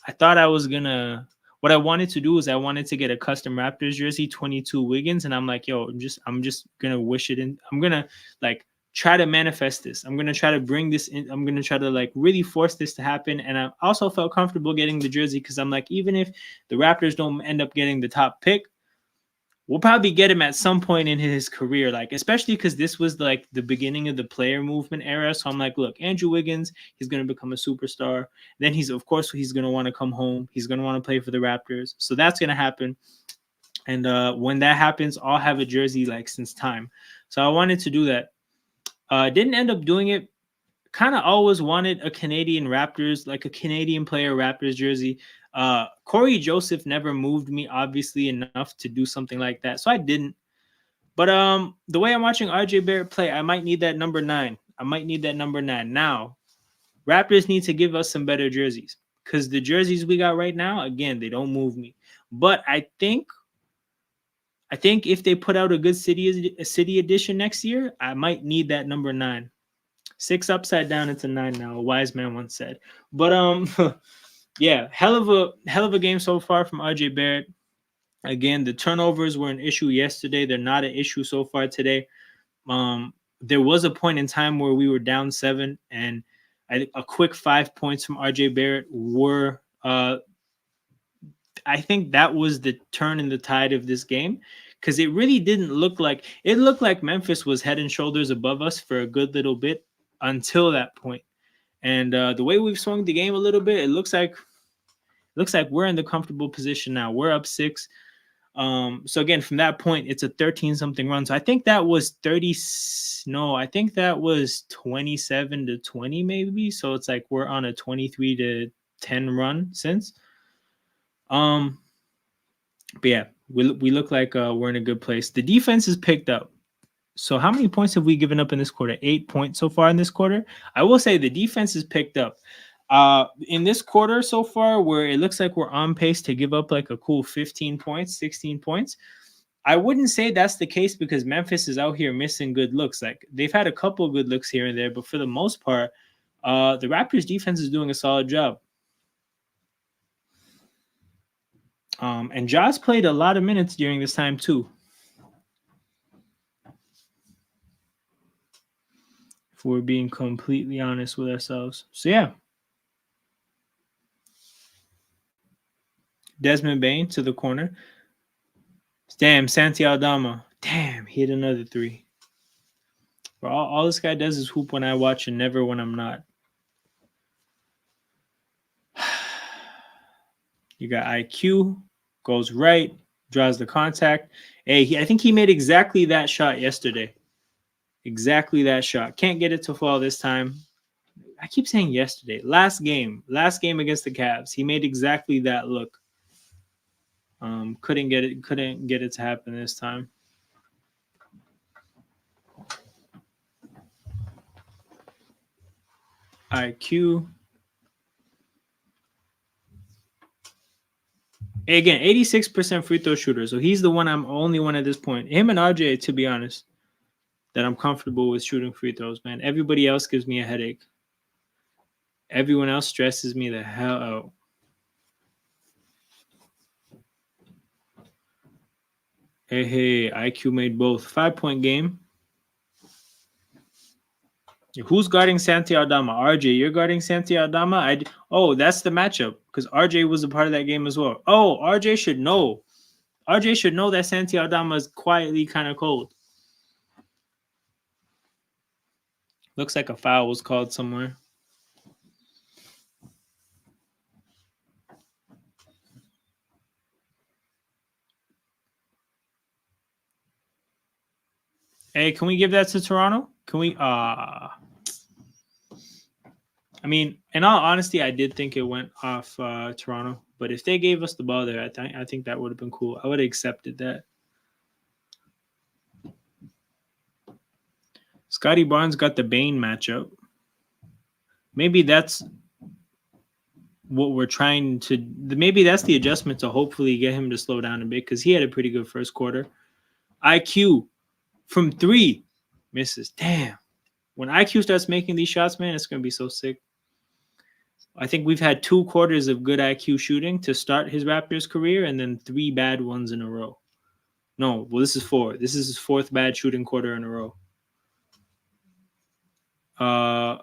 I thought I was going to... What I wanted to do is I wanted to get a custom Raptors jersey, 22 Wiggins, and I'm like, yo, I'm just going to wish it in. I'm going to, like, try to manifest this. I'm going to try to bring this in. I'm going to try to like really force this to happen. And I also felt comfortable getting the jersey because I'm like, even if the Raptors don't end up getting the top pick, we'll probably get him at some point in his career. Like, especially because this was like the beginning of the player movement era. So I'm like, look, Andrew Wiggins, he's going to become a superstar. Then he's going to want to come home. He's going to want to play for the Raptors. So that's going to happen. And when that happens, I'll have a jersey like since time. So I wanted to do that. Didn't end up doing it. Kind of always wanted a Canadian Raptors, like a Canadian player Raptors jersey. Corey Joseph never moved me, obviously, enough to do something like that. So I didn't. But the way I'm watching RJ Barrett play, I might need that number 9. Now, Raptors need to give us some better jerseys. Because the jerseys we got right now, again, they don't move me. But I think if they put out a good city edition next year, I might need that number 9. 6 upside down, it's a 9 now. A wise man once said. But yeah, hell of a game so far from RJ Barrett. Again, the turnovers were an issue yesterday. They're not an issue so far today. There was a point in time where we were down 7, and a quick 5 points from RJ Barrett were. I think that was the turn in the tide of this game because it really didn't look like it looked like Memphis was head and shoulders above us for a good little bit until that point. And the way we've swung the game a little bit, it looks like we're in the comfortable position now. We're up 6. So again, from that point, it's a 13 something run. So I think that was 30. No, I think that was 27-20 maybe. So it's like we're on a 23-10 run since. But yeah, we look like we're in a good place. The defense is picked up. So how many points have we given up in this quarter? 8 points so far in this quarter. I will say the defense is picked up. In this quarter so far, where it looks like we're on pace to give up like a cool 15 points, 16 points. I wouldn't say that's the case because Memphis is out here missing good looks. Like they've had a couple of good looks here and there, but for the most part, the Raptors defense is doing a solid job. And Ja's played a lot of minutes during this time too. If we're being completely honest with ourselves. So yeah. Desmond Bain to the corner. Damn, Santi Aldama. Damn, he hit another 3. Bro, all this guy does is hoop when I watch and never when I'm not. You got IQ, goes right, draws the contact. Hey, I think he made exactly that shot yesterday. Exactly that shot. Can't get it to fall this time. I keep saying yesterday. Last game against the Cavs. He made exactly that look. Couldn't get it to happen this time. IQ. Again, 86% free throw shooter. So he's the only one at this point. Him and RJ, to be honest, that I'm comfortable with shooting free throws, man. Everybody else gives me a headache. Everyone else stresses me the hell out. Hey, IQ made both. 5-point game. Who's guarding Santi Aldama? RJ, you're guarding Santi Aldama? That's the matchup because RJ was a part of that game as well. Oh, RJ should know. RJ should know that Santi Aldama is quietly kind of cold. Looks like a foul was called somewhere. Hey, can we give that to Toronto? Can we? I mean, in all honesty, I did think it went off Toronto. But if they gave us the ball there, I think that would have been cool. I would have accepted that. Scotty Barnes got the Bane matchup. Maybe that's what we're trying to. Maybe that's the adjustment to hopefully get him to slow down a bit because he had a pretty good first quarter. IQ from 3 misses. Damn. When IQ starts making these shots, man, it's going to be so sick. I think we've had 2 quarters of good IQ shooting to start his Raptors career and then 3 bad ones in a row. No, well, this is 4. This is his 4th bad shooting quarter in a row. I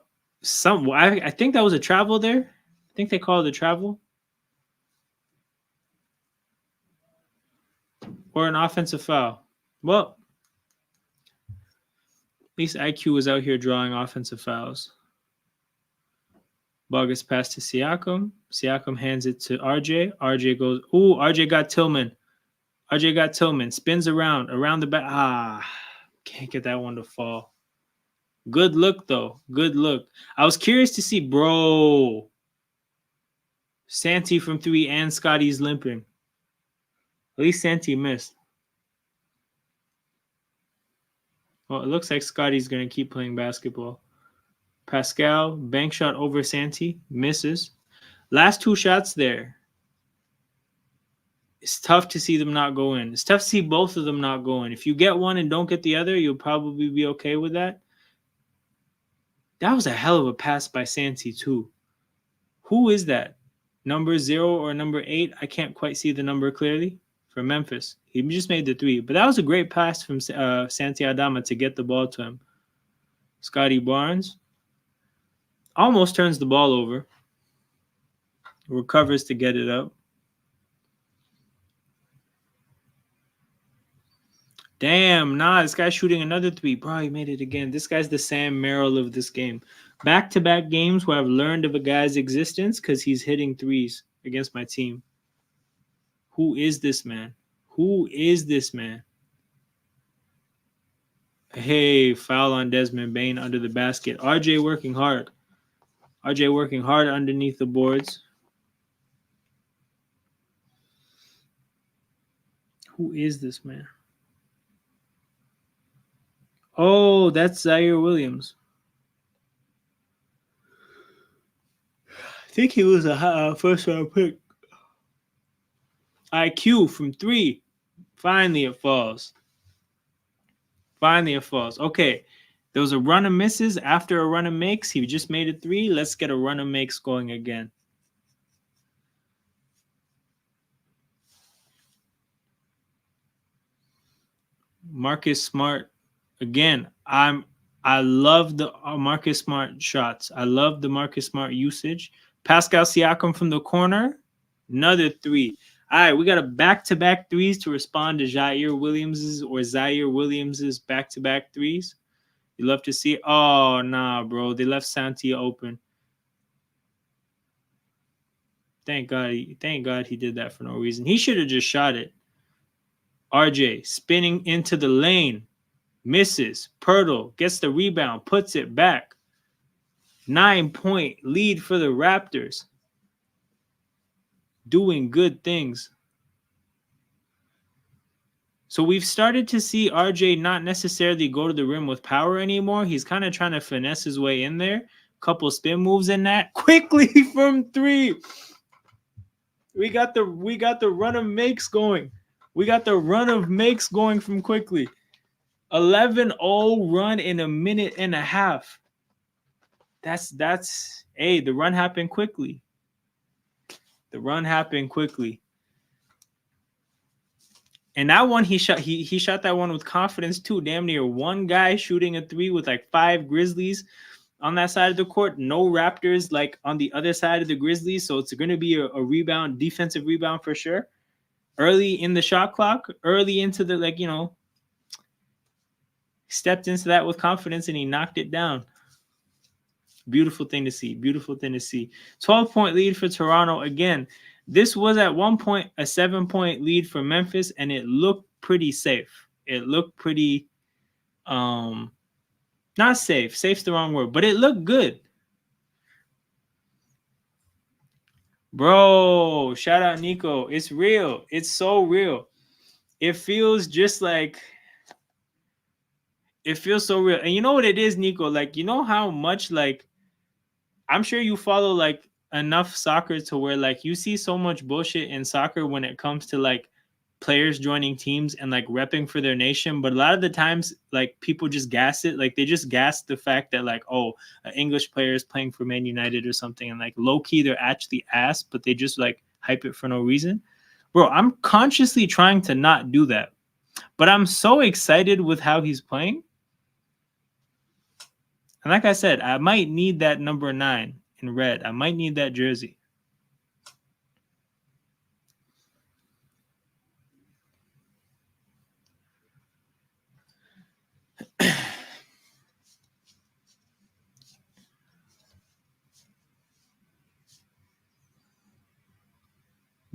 think that was a travel there. I think they called it a travel. Or an offensive foul. Well, at least IQ was out here drawing offensive fouls. Ball gets passed to Siakam. Siakam hands it to RJ. RJ goes, RJ got Tillman. RJ got Tillman. Spins around the back. Can't get that one to fall. Good look, though. Good look. I was curious to see, bro. Santi from 3 and Scotty's limping. At least Santi missed. Well, it looks like Scotty's going to keep playing basketball. Pascal, bank shot over Santi, misses. Last 2 shots there. It's tough to see them not go in. It's tough to see both of them not go in. If you get one and don't get the other, you'll probably be okay with that. That was a hell of a pass by Santi, too. Who is that? Number 0 or number 8? I can't quite see the number clearly. For Memphis. He just made the 3. But that was a great pass from Santi Aldama to get the ball to him. Scotty Barnes almost turns the ball over. Recovers to get it up. Damn, nah, this guy's shooting another three. Bro, he made it again. This guy's the Sam Merrill of this game. Back-to-back games where I've learned of a guy's existence because he's hitting threes against my team. Who is this man? Who is this man? Hey, foul on Desmond Bain under the basket. RJ working hard. RJ working hard underneath the boards. Who is this man? Oh, that's Zaire Williams. I think he was a first-round pick. IQ from 3. Finally, it falls. Finally, it falls. Okay, there was a run and misses. After a run and makes, he just made a 3. Let's get a run and makes going again. Marcus Smart. Again, I love the Marcus Smart shots. I love the Marcus Smart usage. Pascal Siakam from the corner. Another 3. All right, we got a back-to-back threes to respond to Zaire Williams's back-to-back threes. You love to see it. Oh, nah, bro. They left Santi open. Thank God he did that for no reason. He should have just shot it. RJ spinning into the lane. Misses. Pirtle gets the rebound. Puts it back. 9-point lead for the Raptors. Doing good things. So we've started to see RJ not necessarily go to the rim with power anymore. He's kind of trying to finesse his way in there. Couple spin moves in that. Quickly from 3. We got the run of makes going. We got the run of makes going from quickly. 11-0 run in a minute and a half. That's hey, the run happened quickly. The run happened quickly. And that one he shot that one with confidence too. Damn near one guy shooting a 3 with like 5 Grizzlies on that side of the court. No Raptors like on the other side of the Grizzlies. So it's going to be a rebound, defensive rebound for sure. Early in the shot clock, early into the stepped into that with confidence and he knocked it down. Beautiful thing to see. Beautiful thing to see. 12-point lead for Toronto. Again, this was at one point a 7-point lead for Memphis, and it looked pretty safe. It looked pretty not safe. Safe's the wrong word, but it looked good. Bro, shout out Nico. It's real. It's so real. It feels just like it feels so real. And you know what it is, Nico? Like, you know how much I'm sure you follow like enough soccer to where like you see so much bullshit in soccer when it comes to like players joining teams and like repping for their nation, but a lot of the times like people just gas it. Like they just gas the fact that like, oh, an English player is playing for Man United or something, and like low key they're actually ass, but they just like hype it for no reason. Bro, I'm consciously trying to not do that, but I'm so excited with how he's playing. And like I said, I might need that number 9 in red. I might need that jersey.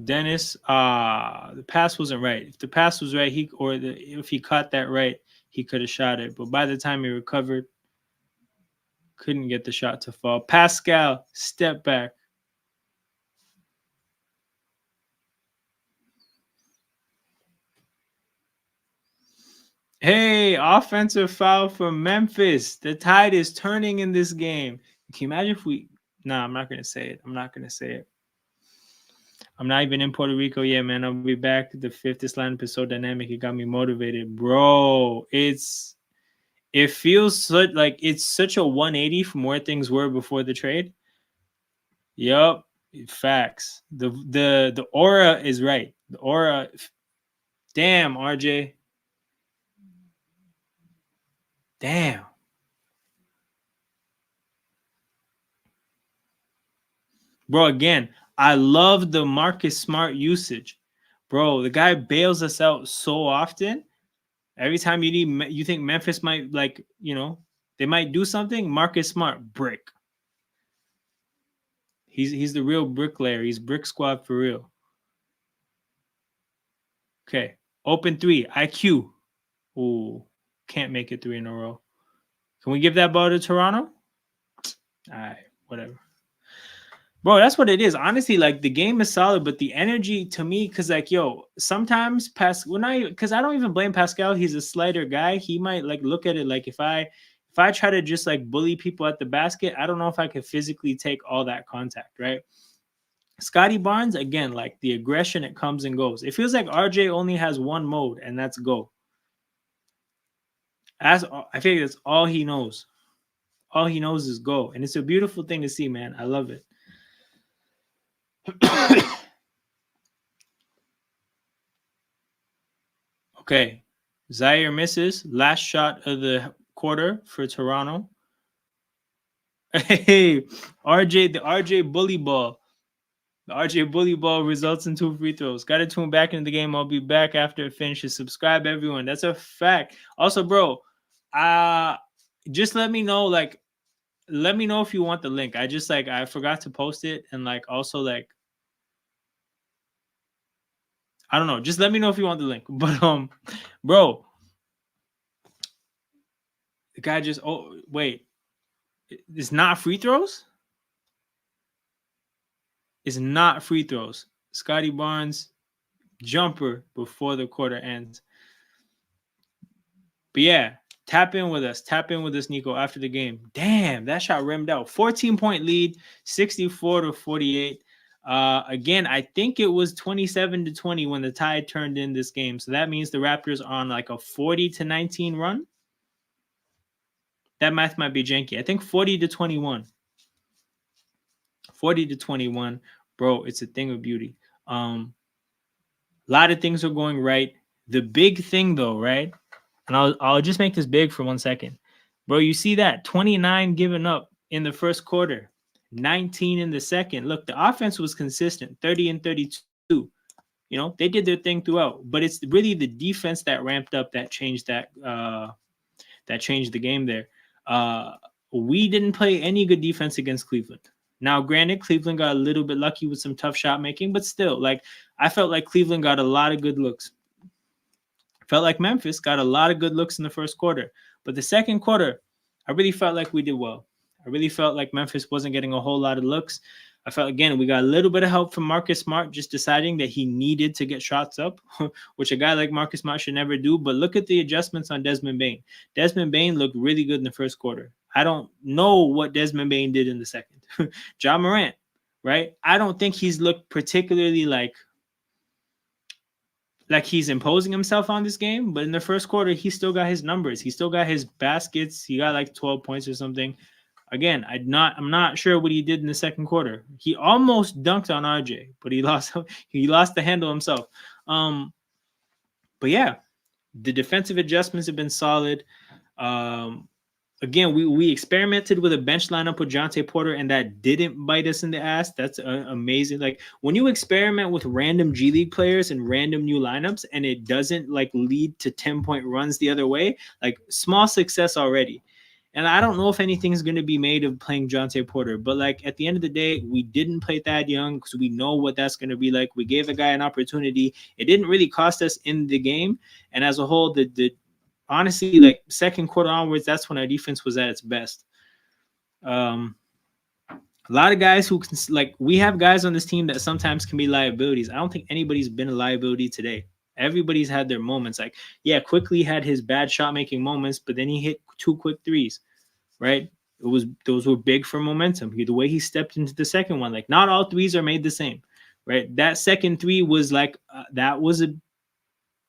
Dennis, the pass wasn't right. If the pass was right, if he caught that right, he could have shot it. But by the time he recovered, couldn't get the shot to fall. Pascal, step back. Hey, offensive foul from Memphis. The tide is turning in this game. Can you imagine if we... Nah, I'm not going to say it. I'm not going to say it. I'm not even in Puerto Rico yet, man. I'll be back. The 5th Island is so dynamic. It got me motivated. Bro, it feels like it's such a 180 from where things were before the trade. Yup. Facts. The aura is right. The aura. Damn, RJ. Damn. Bro, again, I love the Marcus Smart usage. Bro, the guy bails us out so often. Every time you think Memphis might like, they might do something, Marcus Smart, brick. He's the real bricklayer. He's brick squad for real. Okay. Open three. IQ. Ooh. Can't make it 3 in a row. Can we give that ball to Toronto? All right. Whatever. Bro, that's what it is. Honestly, like the game is solid, but the energy to me, because like, sometimes because I don't even blame Pascal. He's a slighter guy. He might like look at it like if I try to just like bully people at the basket, I don't know if I could physically take all that contact, right? Scotty Barnes, again, like the aggression, it comes and goes. It feels like RJ only has one mode, and that's go. I feel like that's all he knows. All he knows is go, and it's a beautiful thing to see, man. I love it. Okay, Zaire misses. Last shot of the quarter for Toronto. Hey, RJ, the RJ bully ball. The RJ bully ball results in 2 free throws. Got to tune back into the game. I'll be back after it finishes. Subscribe, everyone. That's a fact. Also, bro, just let me know, let me know if you want the link. I forgot to post it, and also I don't know. Just let me know if you want the link. But bro, the guy just wait. It's not free throws? It's not free throws. Scotty Barnes jumper before the quarter ends. But yeah, tap in with us. Tap in with us, Nico, after the game. Damn, that shot rimmed out. 14-point lead, 64-48. Again, I think it was 27-20 when the Tide turned in this game. So that means the Raptors are on like a 40-19 run. That math might be janky. I think 40-21. 40-21. Bro, it's a thing of beauty. A lot of things are going right. The big thing though, right? And I'll just make this big for 1 second. Bro, you see that? 29 given up in the first quarter, 19 in the second. Look, the offense was consistent, 30 and 32. They did their thing throughout, but it's really the defense that ramped up that changed that changed the game there. We didn't play any good defense against Cleveland. Now, granted, Cleveland got a little bit lucky with some tough shot making, but still, I felt like Cleveland got a lot of good looks. Felt like Memphis got a lot of good looks in the first quarter. But the second quarter, I really felt like we did well. I really felt like Memphis wasn't getting a whole lot of looks. I felt, again, we got a little bit of help from Marcus Smart just deciding that he needed to get shots up, which a guy like Marcus Smart should never do. But look at the adjustments on Desmond Bane. Desmond Bane looked really good in the first quarter. I don't know what Desmond Bane did in the second. Ja Morant, right? I don't think he's looked particularly like he's imposing himself on this game, but in the first quarter, he still got his numbers. He still got his baskets. He got like 12 points or something. Again, I'm not sure what he did in the second quarter. He almost dunked on RJ, but he lost the handle himself. But yeah, the defensive adjustments have been solid. Again, we experimented with a bench lineup with Jonte Porter, and that didn't bite us in the ass. That's amazing. Like when you experiment with random G League players and random new lineups, and it doesn't lead to 10-point runs the other way, small success already. And I don't know if anything's going to be made of playing Jonte Porter, but at the end of the day, we didn't play Thad Young because we know what that's going to be like. We gave the guy an opportunity. It didn't really cost us in the game, and as a whole, honestly, second quarter onwards, that's when our defense was at its best. A lot of guys who can, we have guys on this team that sometimes can be liabilities. I don't think anybody's been a liability today. Everybody's had their moments. Quickly had his bad shot making moments, but then he hit 2 quick threes, right? Those were big for momentum. The way he stepped into the second one, not all threes are made the same, right? That second three was that was an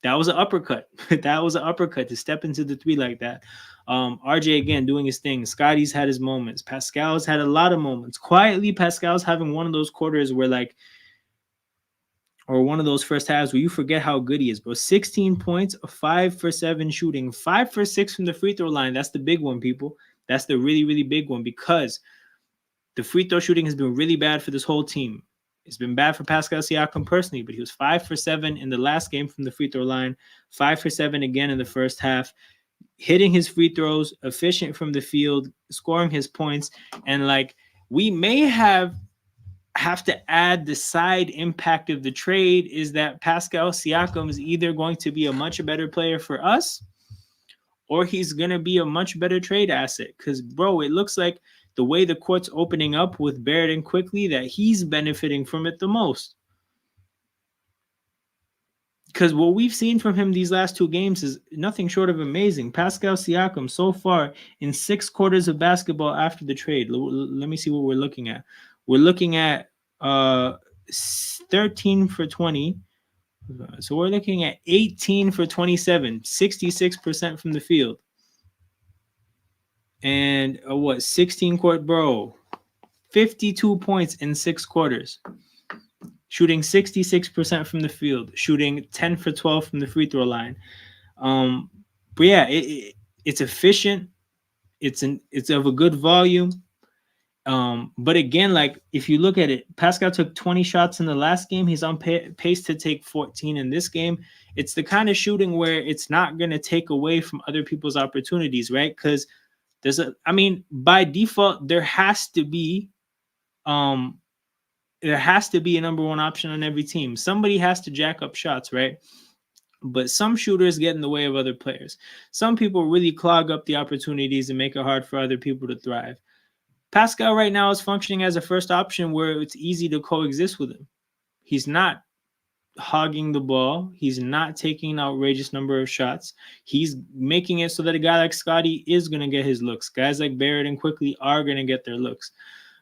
uppercut. That was an uppercut to step into the three like that. RJ again doing his thing. Scotty's had his moments. Pascal's had a lot of moments. Quietly, Pascal's having one of those quarters where or one of those first halves where you forget how good he is, bro. 16 points, 5 for 7 shooting, 5 for 6 from the free throw line. That's the big one, people. That's the really, really big one because the free throw shooting has been really bad for this whole team. It's been bad for Pascal Siakam personally, but he was 5 for 7 in the last game from the free throw line, 5 for 7 again in the first half, hitting his free throws, efficient from the field, scoring his points, and like we may have to add the side impact of the trade is that Pascal Siakam is either going to be a much better player for us or he's going to be a much better trade asset. Because, bro, it looks like the way the court's opening up with Barrett and Quickly that he's benefiting from it the most. Because what we've seen from him these last 2 games is nothing short of amazing. Pascal Siakam, so far in 6 quarters of basketball after the trade, let me see what we're looking at. We're looking at 13 for 20. So we're looking at 18 for 27, 66% from the field. And 16 court, bro, 52 points in 6 quarters. Shooting 66% from the field, shooting 10 for 12 from the free throw line. But yeah, it's efficient. It's of a good volume. But again, like if you look at it, Pascal took 20 shots in the last game. He's on pace to take 14 in this game. It's the kind of shooting where it's not going to take away from other people's opportunities, right? Because by default, there has to be a number one option on every team. Somebody has to jack up shots, right? But some shooters get in the way of other players. Some people really clog up the opportunities and make it hard for other people to thrive. Pascal right now is functioning as a first option where it's easy to coexist with him. He's not hogging the ball. He's not taking an outrageous number of shots. He's making it so that a guy like Scotty is going to get his looks. Guys like Barrett and Quickly are going to get their looks.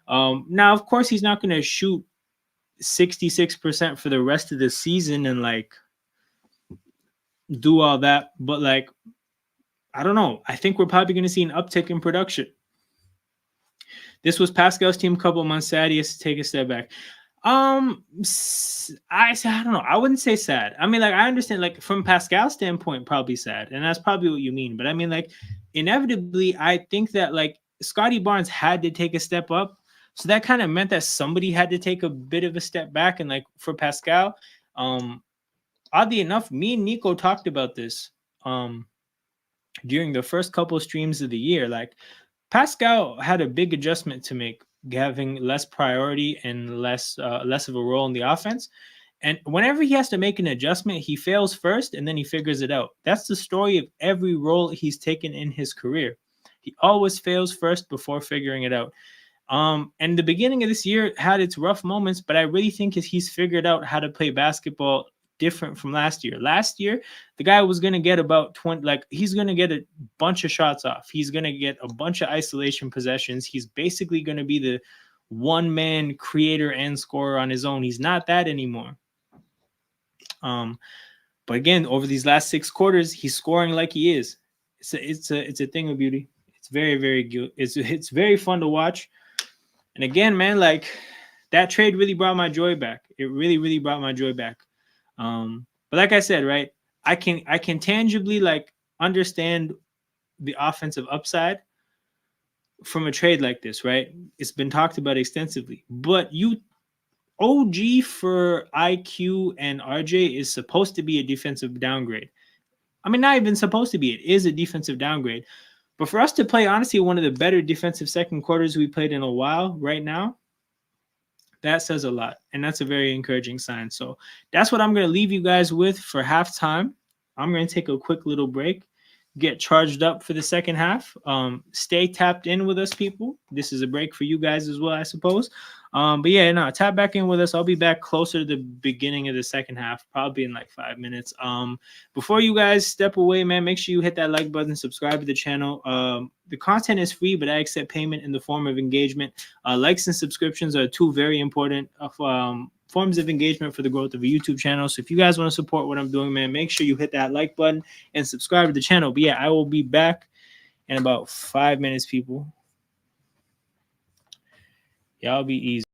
Now, of course, he's not going to shoot 66% for the rest of the season and like do all that. But like, I don't know. I think we're probably going to see an uptick in production. This was Pascal's team a couple months. Sad he has to take a step back. I don't know. I wouldn't say sad. I mean, like I understand, like from Pascal's standpoint, probably sad, and that's probably what you mean. But I mean, like inevitably, I think that like Scotty Barnes had to take a step up, so that kind of meant that somebody had to take a bit of a step back. And like for Pascal, oddly enough, me and Nico talked about this during the first couple of streams of the year. Like Pascal had a big adjustment to make, having less priority and less of a role in the offense. And whenever he has to make an adjustment, he fails first and then he figures it out. That's the story of every role he's taken in his career. He always fails first before figuring it out. And the beginning of this year had its rough moments, but I really think he's figured out how to play basketball different from last year. Last year, the guy was going to get about 20, like he's going to get a bunch of shots off. He's going to get a bunch of isolation possessions. He's basically going to be the one-man creator and scorer on his own. He's not that anymore. But again, over these last 6 quarters, he's scoring like he is. It's a thing of beauty. It's very, very good. It's very fun to watch. And again, man, like that trade really brought my joy back. It really, really brought my joy back. But like I said, right, I can tangibly like understand the offensive upside from a trade like this, right? It's been talked about extensively. But OG for IQ and RJ is supposed to be a defensive downgrade. I mean, not even supposed to be. It is a defensive downgrade. But for us to play, honestly, one of the better defensive second quarters we played in a while right now, that says a lot. And that's a very encouraging sign. So that's what I'm going to leave you guys with for halftime. I'm going to take a quick little break, get charged up for the second half. Stay tapped in with us, people. This is a break for you guys as well, I suppose. But yeah, no, tap back in with us. I'll be back closer to the beginning of the second half, probably in like 5 minutes. Before you guys step away, man, make sure you hit that like button, subscribe to the channel. The content is free, but I accept payment in the form of engagement. Likes and subscriptions are 2 very important forms of engagement for the growth of a YouTube channel. So if you guys want to support what I'm doing, man, make sure you hit that like button and subscribe to the channel. But yeah, I will be back in about 5 minutes, people. Y'all be easy.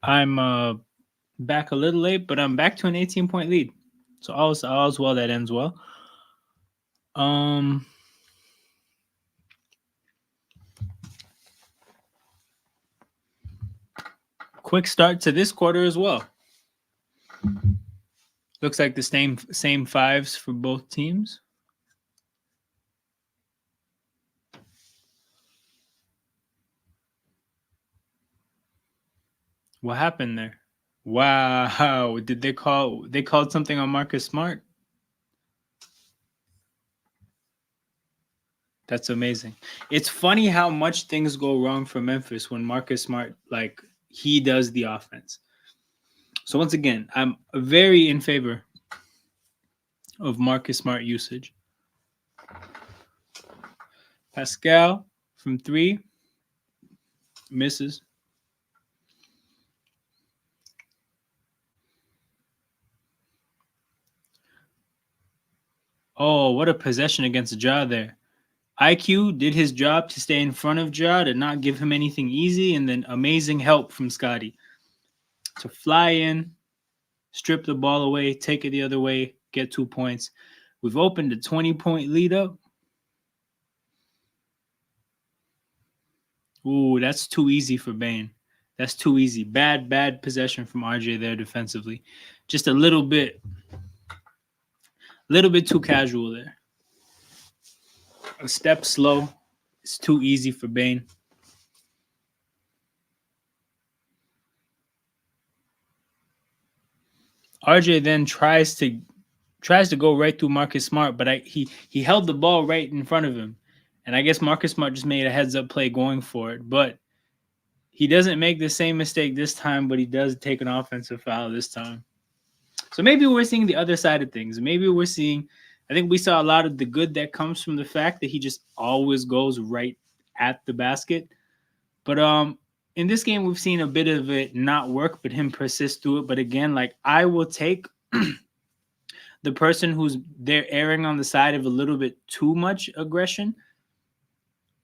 I'm back a little late, but I'm back to an 18-point lead. So all's well that ends well. Um, quick start to this quarter as well. Looks like the same fives for both teams. What happened there? Wow, did they called something on Marcus Smart? That's amazing. It's funny how much things go wrong for Memphis when Marcus Smart he does the offense. So once again, I'm very in favor of Marcus Smart usage. Pascal from 3 misses. Oh, what a possession against Ja there. IQ did his job to stay in front of Ja, to not give him anything easy, and then amazing help from Scotty to fly in, strip the ball away, take it the other way, get 2 points. We've opened a 20-point lead up. Ooh, that's too easy for Bane. That's too easy. Bad possession from RJ there defensively. Just a little bit too casual there. A step slow. It's too easy for Bane. RJ then tries to go right through Marcus Smart, but he held the ball right in front of him. And I guess Marcus Smart just made a heads up play going for it, but he doesn't make the same mistake this time, but he does take an offensive foul this time. So maybe we're seeing the other side of things. Maybe we're seeing, I think we saw a lot of the good that comes from the fact that he just always goes right at the basket. But in this game, we've seen a bit of it not work, but him persist through it. But again, I will take the person who's they're erring on the side of a little bit too much aggression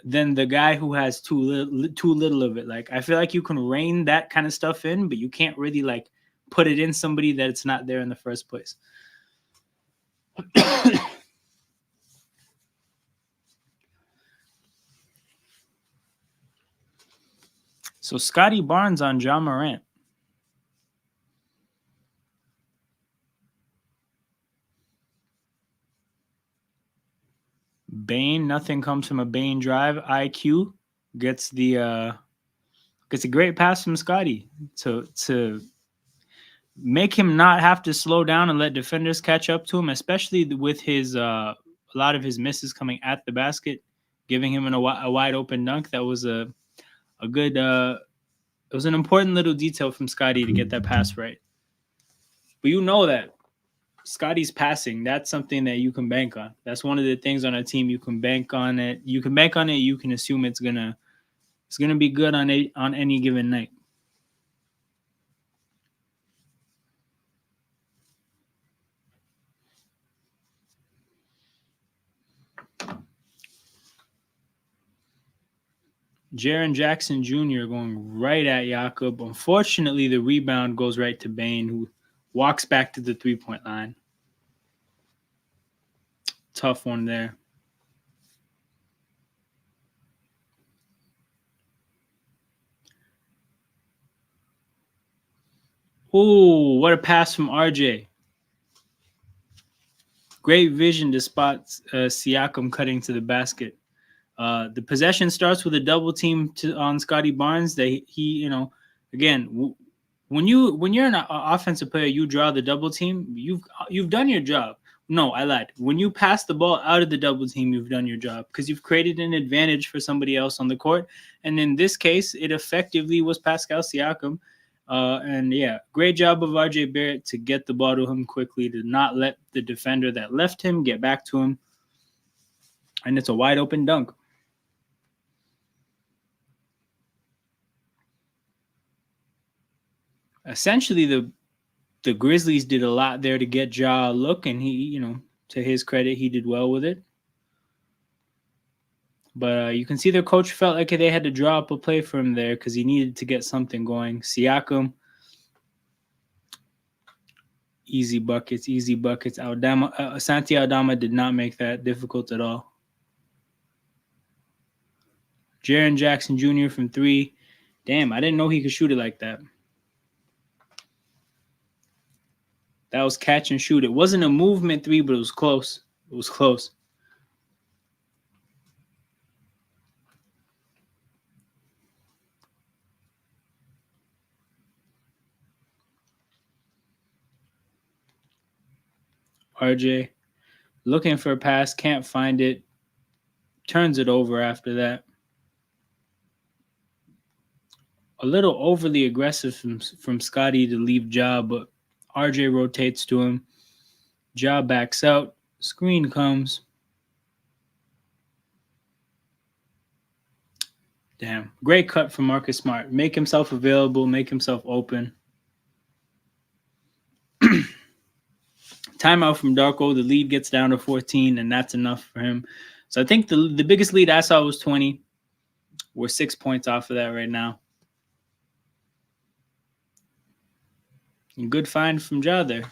than the guy who has too little of it. I feel like you can rein that kind of stuff in, but you can't really put it in somebody that it's not there in the first place. So Scotty Barnes on Ja Morant. Bane, nothing comes from a Bane drive. IQ gets a great pass from Scotty to make him not have to slow down and let defenders catch up to him, especially with his a lot of his misses coming at the basket, giving him a wide open dunk. That was a good it was an important little detail from Scotty to get that pass right. But you know that Scotty's passing, that's something that you can bank on. That's one of the things on a team you can bank on it. You can bank on it. You can assume it's gonna be good on any given night. Jaren Jackson Jr. going right at Jakob. Unfortunately, the rebound goes right to Bane, who walks back to the 3-point line. Tough one there. Ooh, what a pass from RJ. Great vision to spot Siakam cutting to the basket. The possession starts with a double team on Scotty Barnes. Again, when you're an offensive player, you draw the double team. You've done your job. No, I lied. When you pass the ball out of the double team, you've done your job because you've created an advantage for somebody else on the court. And in this case, it effectively was Pascal Siakam. And yeah, great job of RJ Barrett to get the ball to him quickly, to not let the defender that left him get back to him. And it's a wide open dunk. Essentially, the Grizzlies did a lot there to get Ja a look, and he, to his credit, he did well with it. But you can see their coach felt like they had to draw up a play for him there because he needed to get something going. Siakam Easy buckets, easy buckets. Santi Aldama did not make that difficult at all. Jaren Jackson Jr. from 3. Damn, I didn't know he could shoot it like that. That was catch and shoot. It wasn't a movement 3, but it was close. It was close. RJ looking for a pass, can't find it. Turns it over after that. A little overly aggressive from Scotty to leave Ja, but RJ rotates to him. Ja backs out. Screen comes. Damn. Great cut from Marcus Smart. Make himself available, make himself open. Timeout from Darko. The lead gets down to 14, and that's enough for him. So I think the biggest lead I saw was 20. We're 6 points off of that right now. Good find from Ja there.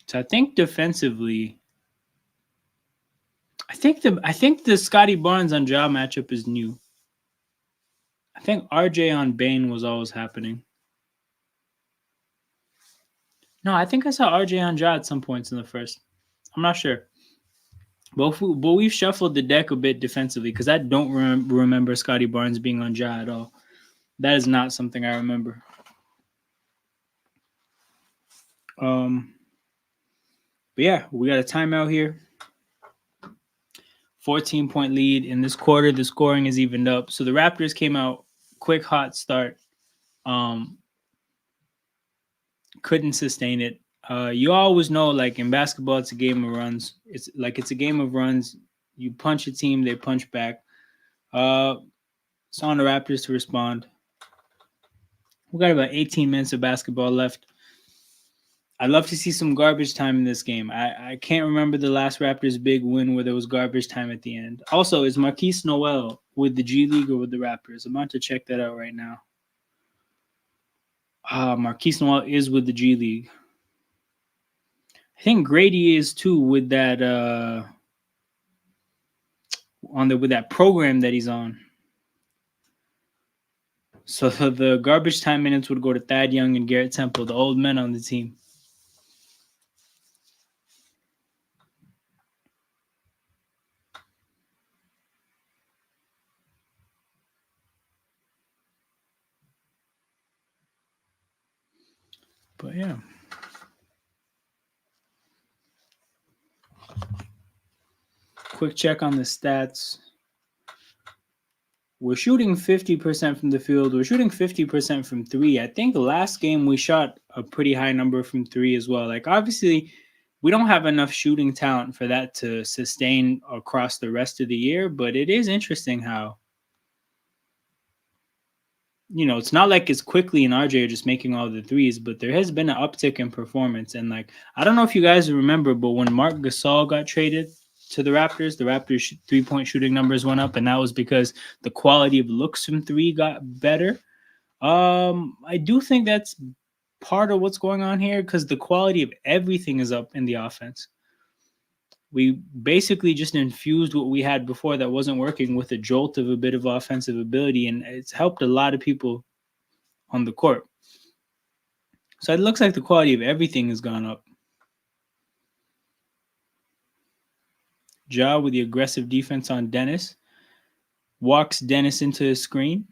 So I think defensively, I think the Scotty Barnes on Ja matchup is new. I think RJ on Bane was always happening. No, I think I saw RJ on Ja at some points in the first. I'm not sure. But we've shuffled the deck a bit defensively because I don't remember Scotty Barnes being on Ja at all. That is not something I remember. But yeah, we got a timeout here. 14-point lead in this quarter. The scoring is evened up. So the Raptors came out quick, hot start. Couldn't sustain it. You always know, like in basketball, it's a game of runs. It's a game of runs. You punch a team, they punch back. It's on the Raptors to respond. We got about 18 minutes of basketball left. I'd love to see some garbage time in this game. I can't remember the last Raptors big win where there was garbage time at the end. Also, is Marquise Noel with the G League or with the Raptors? I'm about to check that out right now. Marquise Noel is with the G League. I think Grady is too with that with that program that he's on. So the garbage time minutes would go to Thad Young and Garrett Temple, the old men on the team. But yeah. Quick check on the stats. We're shooting 50% from the field. We're shooting 50% from 3. I think the last game we shot a pretty high number from 3 as well. Like, obviously, we don't have enough shooting talent for that to sustain across the rest of the year, but it is interesting how, it's not like it's quickly and RJ are just making all the threes, but there has been an uptick in performance. And, like, I don't know if you guys remember, but when Marc Gasol got traded to the Raptors 3-point shooting numbers went up, and that was because the quality of looks from 3 got better. I do think that's part of what's going on here because the quality of everything is up in the offense. We basically just infused what we had before that wasn't working with a jolt of a bit of offensive ability, and it's helped a lot of people on the court. So it looks like the quality of everything has gone up. Ja with the aggressive defense on Dennis. Walks Dennis into the screen.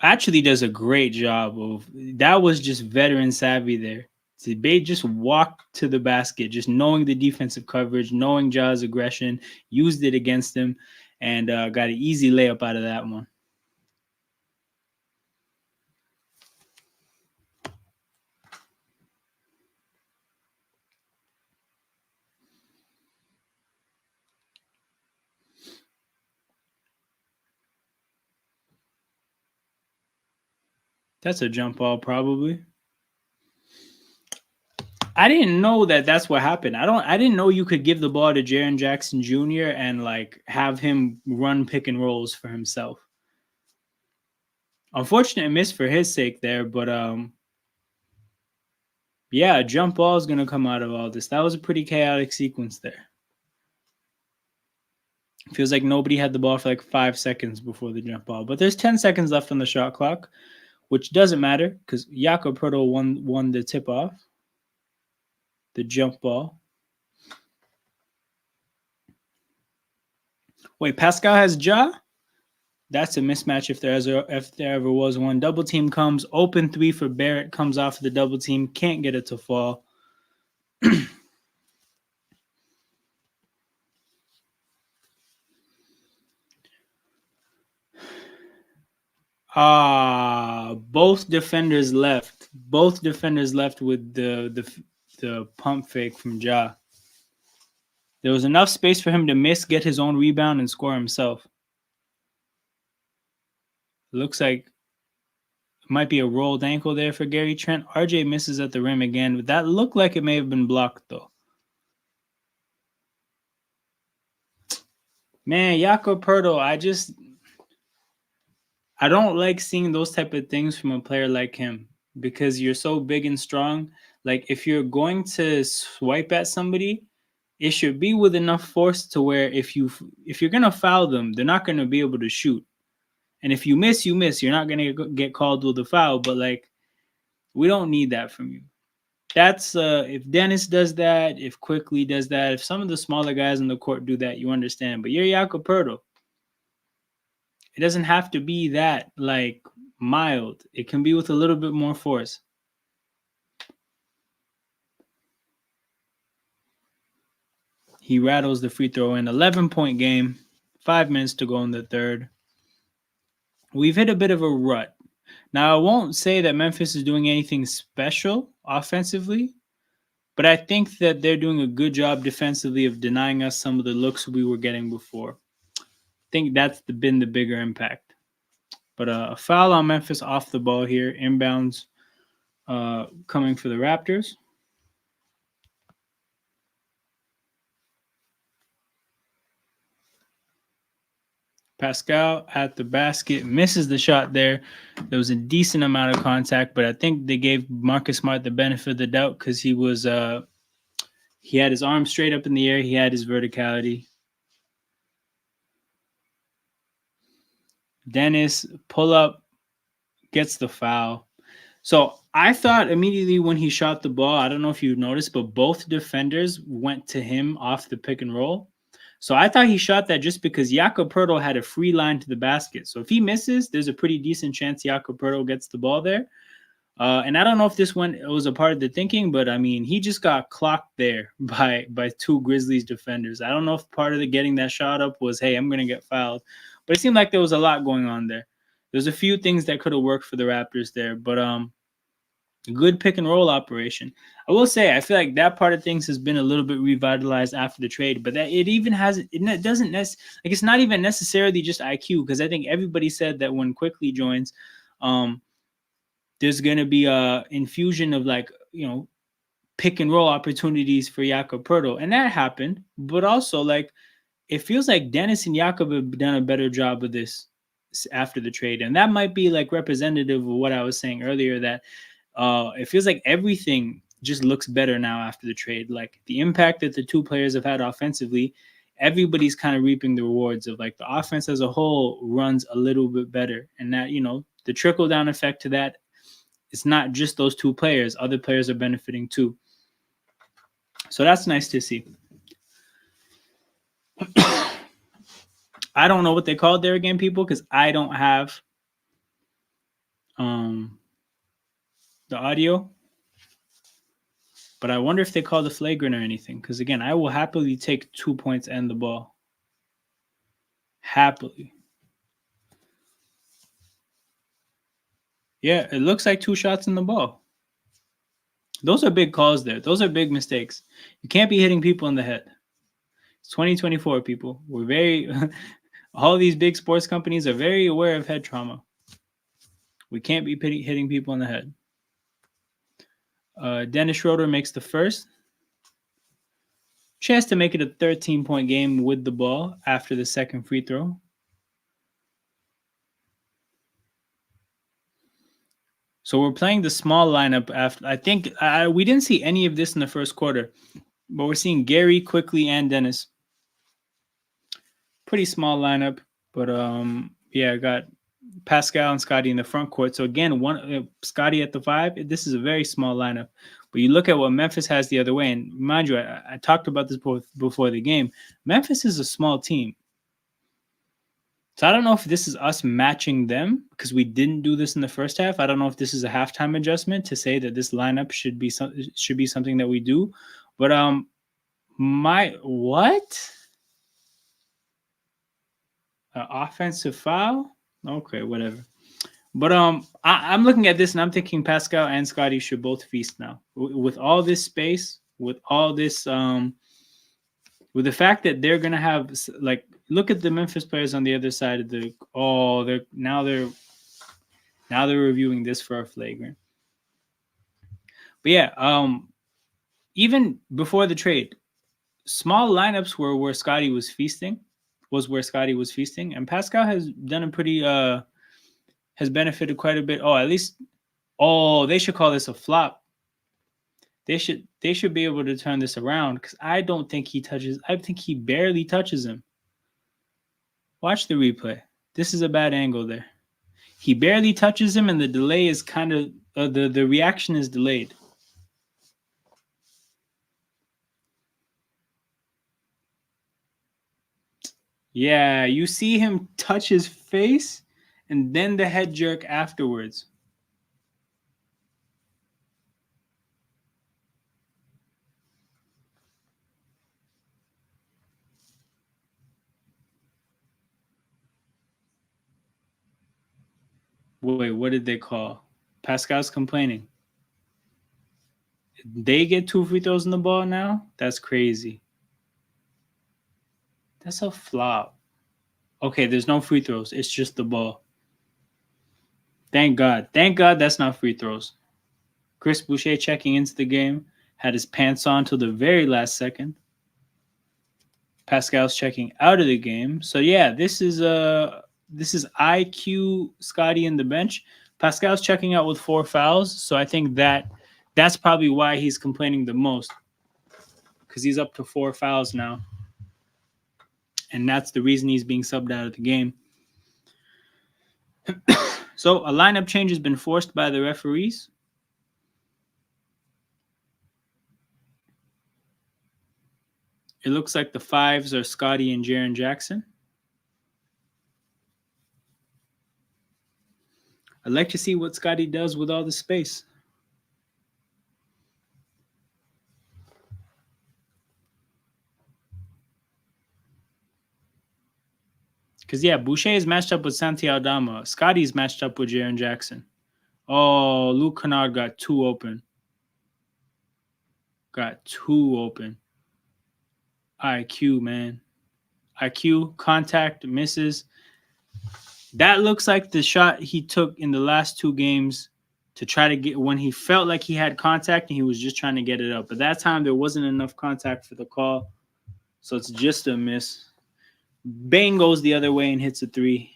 Actually does a great job of that. Was just veteran savvy there. They just walked to the basket, just knowing the defensive coverage, knowing Ja's aggression, used it against him, and got an easy layup out of that one. That's a jump ball, probably. I didn't know that that's what happened. I didn't know you could give the ball to Jaren Jackson Jr. and like have him run pick and rolls for himself. Unfortunate miss for his sake there, but yeah, a jump ball is gonna come out of all this. That was a pretty chaotic sequence there. Feels like nobody had the ball for like 5 seconds before the jump ball, but there's 10 seconds left on the shot clock, which doesn't matter because Jakob Poeltl won the tip off, the jump ball. Wait, Pascal has Ja? That's a mismatch if there ever was one. Double team comes, open three for Barrett, comes off the double team, can't get it to fall. Both defenders left. Both defenders left with the pump fake from Ja. There was enough space for him to miss, get his own rebound, and score himself. Looks like it might be a rolled ankle there for Gary Trent. RJ misses at the rim again, but that looked like it may have been blocked though. Man, Jakob Poeltl, I don't like seeing those type of things from a player like him because you're so big and strong. Like if you're going to swipe at somebody, it should be with enough force to where if you're gonna foul them, they're not gonna be able to shoot. And if you miss, you miss. You're not gonna get called with a foul. But like, we don't need that from you. That's if Dennis does that, if Quickly does that, if some of the smaller guys on the court do that, you understand. But you're Jakob Poeltl. It doesn't have to be that like mild. It can be with a little bit more force. He rattles the free throw in. 11-point game. 5 minutes to go in the third. We've hit a bit of a rut. Now, I won't say that Memphis is doing anything special offensively, but I think that they're doing a good job defensively of denying us some of the looks we were getting before. I think that's been the bigger impact. But a foul on Memphis off the ball here, inbounds coming for the Raptors. Pascal at the basket, misses the shot there. There was a decent amount of contact, but I think they gave Marcus Smart the benefit of the doubt because he had his arm straight up in the air. He had his verticality. Dennis pull up, gets the foul. So I thought immediately when he shot the ball, I don't know if you noticed, but both defenders went to him off the pick and roll. So I thought he shot that just because Jakob Poeltl had a free line to the basket. So if he misses, there's a pretty decent chance Jakob Poeltl gets the ball there. And I don't know if this one was a part of the thinking, but I mean, he just got clocked there by two Grizzlies defenders. I don't know if part of the getting that shot up was, hey, I'm going to get fouled. But it seemed like there was a lot going on there. There's a few things that could have worked for the Raptors there, but good pick and roll operation. I will say I feel like that part of things has been a little bit revitalized after the trade, but that it even has it doesn't like it's not even necessarily just IQ because I think everybody said that when Quickly joins, there's gonna be a infusion of like pick and roll opportunities for Jakob Poeltl, and that happened. But also like it feels like Dennis and Jakob have done a better job of this after the trade, and that might be like representative of what I was saying earlier that it feels like everything just looks better now after the trade. Like the impact that the two players have had offensively, everybody's kind of reaping the rewards of like the offense as a whole runs a little bit better, and that the trickle down effect to that. It's not just those two players; other players are benefiting too. So that's nice to see. I don't know what they called there again, people, because I don't have the audio. But I wonder if they called the flagrant or anything. Because again, I will happily take 2 points and the ball. Happily. Yeah, it looks like 2 shots in the ball. Those are big calls there. Those are big mistakes. You can't be hitting people in the head. It's 2024, people. We're very all these big sports companies are very aware of head trauma. We can't be hitting people in the head. Dennis Schroeder makes the first. Chance to make it a 13-point game with the ball after the second free throw. So we're playing the small lineup after. I think we didn't see any of this in the first quarter, but we're seeing Gary, Quickly, and Dennis. Pretty small lineup, but yeah, I got Pascal and Scotty in the front court. So again, Scotty at the 5. This is a very small lineup. But you look at what Memphis has the other way, and mind you, I talked about this before the game. Memphis is a small team. So I don't know if this is us matching them because we didn't do this in the first half. I don't know if this is a halftime adjustment to say that this lineup should be something that we do. But my what? Offensive foul? Okay, whatever. But I'm looking at this and I'm thinking Pascal and Scotty should both feast now with all this space, with all this, with the fact that they're gonna have like look at the Memphis players on the other side of the. Oh, they're reviewing this for a flagrant. But yeah, even before the trade, small lineups were where Scotty was feasting, and Pascal has done a pretty has benefited quite a bit. Oh, at least they should call this a flop. They should be able to turn this around because I don't think he touches. I think he barely touches him. Watch the replay. This is a bad angle there. He barely touches him, and the delay is kind of the reaction is delayed. Yeah, you see him touch his face, and then the head jerk afterwards. Wait, what did they call? Pascal's complaining. They get 2 free throws in the ball now? That's crazy. That's a flop. Okay, there's no free throws. It's just the ball. Thank God. Thank God that's not free throws. Chris Boucher checking into the game. Had his pants on till the very last second. Pascal's checking out of the game. So yeah, this is IQ Scotty in the bench. Pascal's checking out with 4 fouls. So I think that's probably why he's complaining the most. Because he's up to 4 fouls now. And that's the reason he's being subbed out of the game. So a lineup change has been forced by the referees. It looks like the 5s are Scotty and Jaren Jackson. I'd like to see what Scotty does with all the space. Because, yeah, Boucher is matched up with Santi Aldama. Scotty's matched up with Jaren Jackson. Oh, Luke Kennard got 2 open. IQ, man. IQ, contact, misses. That looks like the shot he took in the last 2 games to try to get when he felt like he had contact and he was just trying to get it up. But that time there wasn't enough contact for the call. So it's just a miss. Bane goes the other way and hits a 3.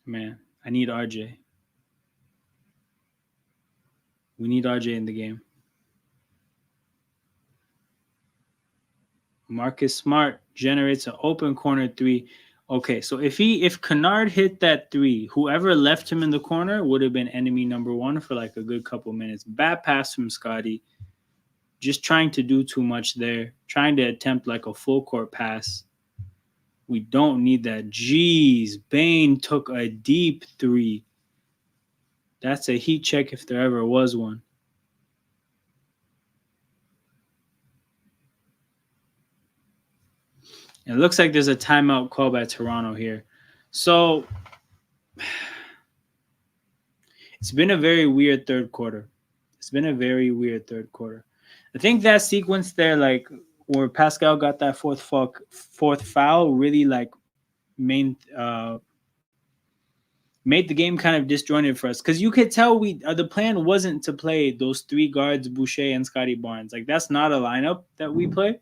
Man, I need RJ. We need RJ in the game. Marcus Smart generates an open corner 3. Okay, so if Kennard hit that 3, whoever left him in the corner would have been enemy number 1 for like a good couple minutes. Bad pass from Scotty. Just trying to do too much there. Trying to attempt like a full court pass. We don't need that. Jeez, Bane took a deep 3. That's a heat check if there ever was one. It looks like there's a timeout call by Toronto here. So it's been a very weird third quarter. I think that sequence there, like where Pascal got that fourth foul, really like made the game kind of disjointed for us because you could tell the plan wasn't to play those three guards, Boucher and Scotty Barnes. Like that's not a lineup that we play.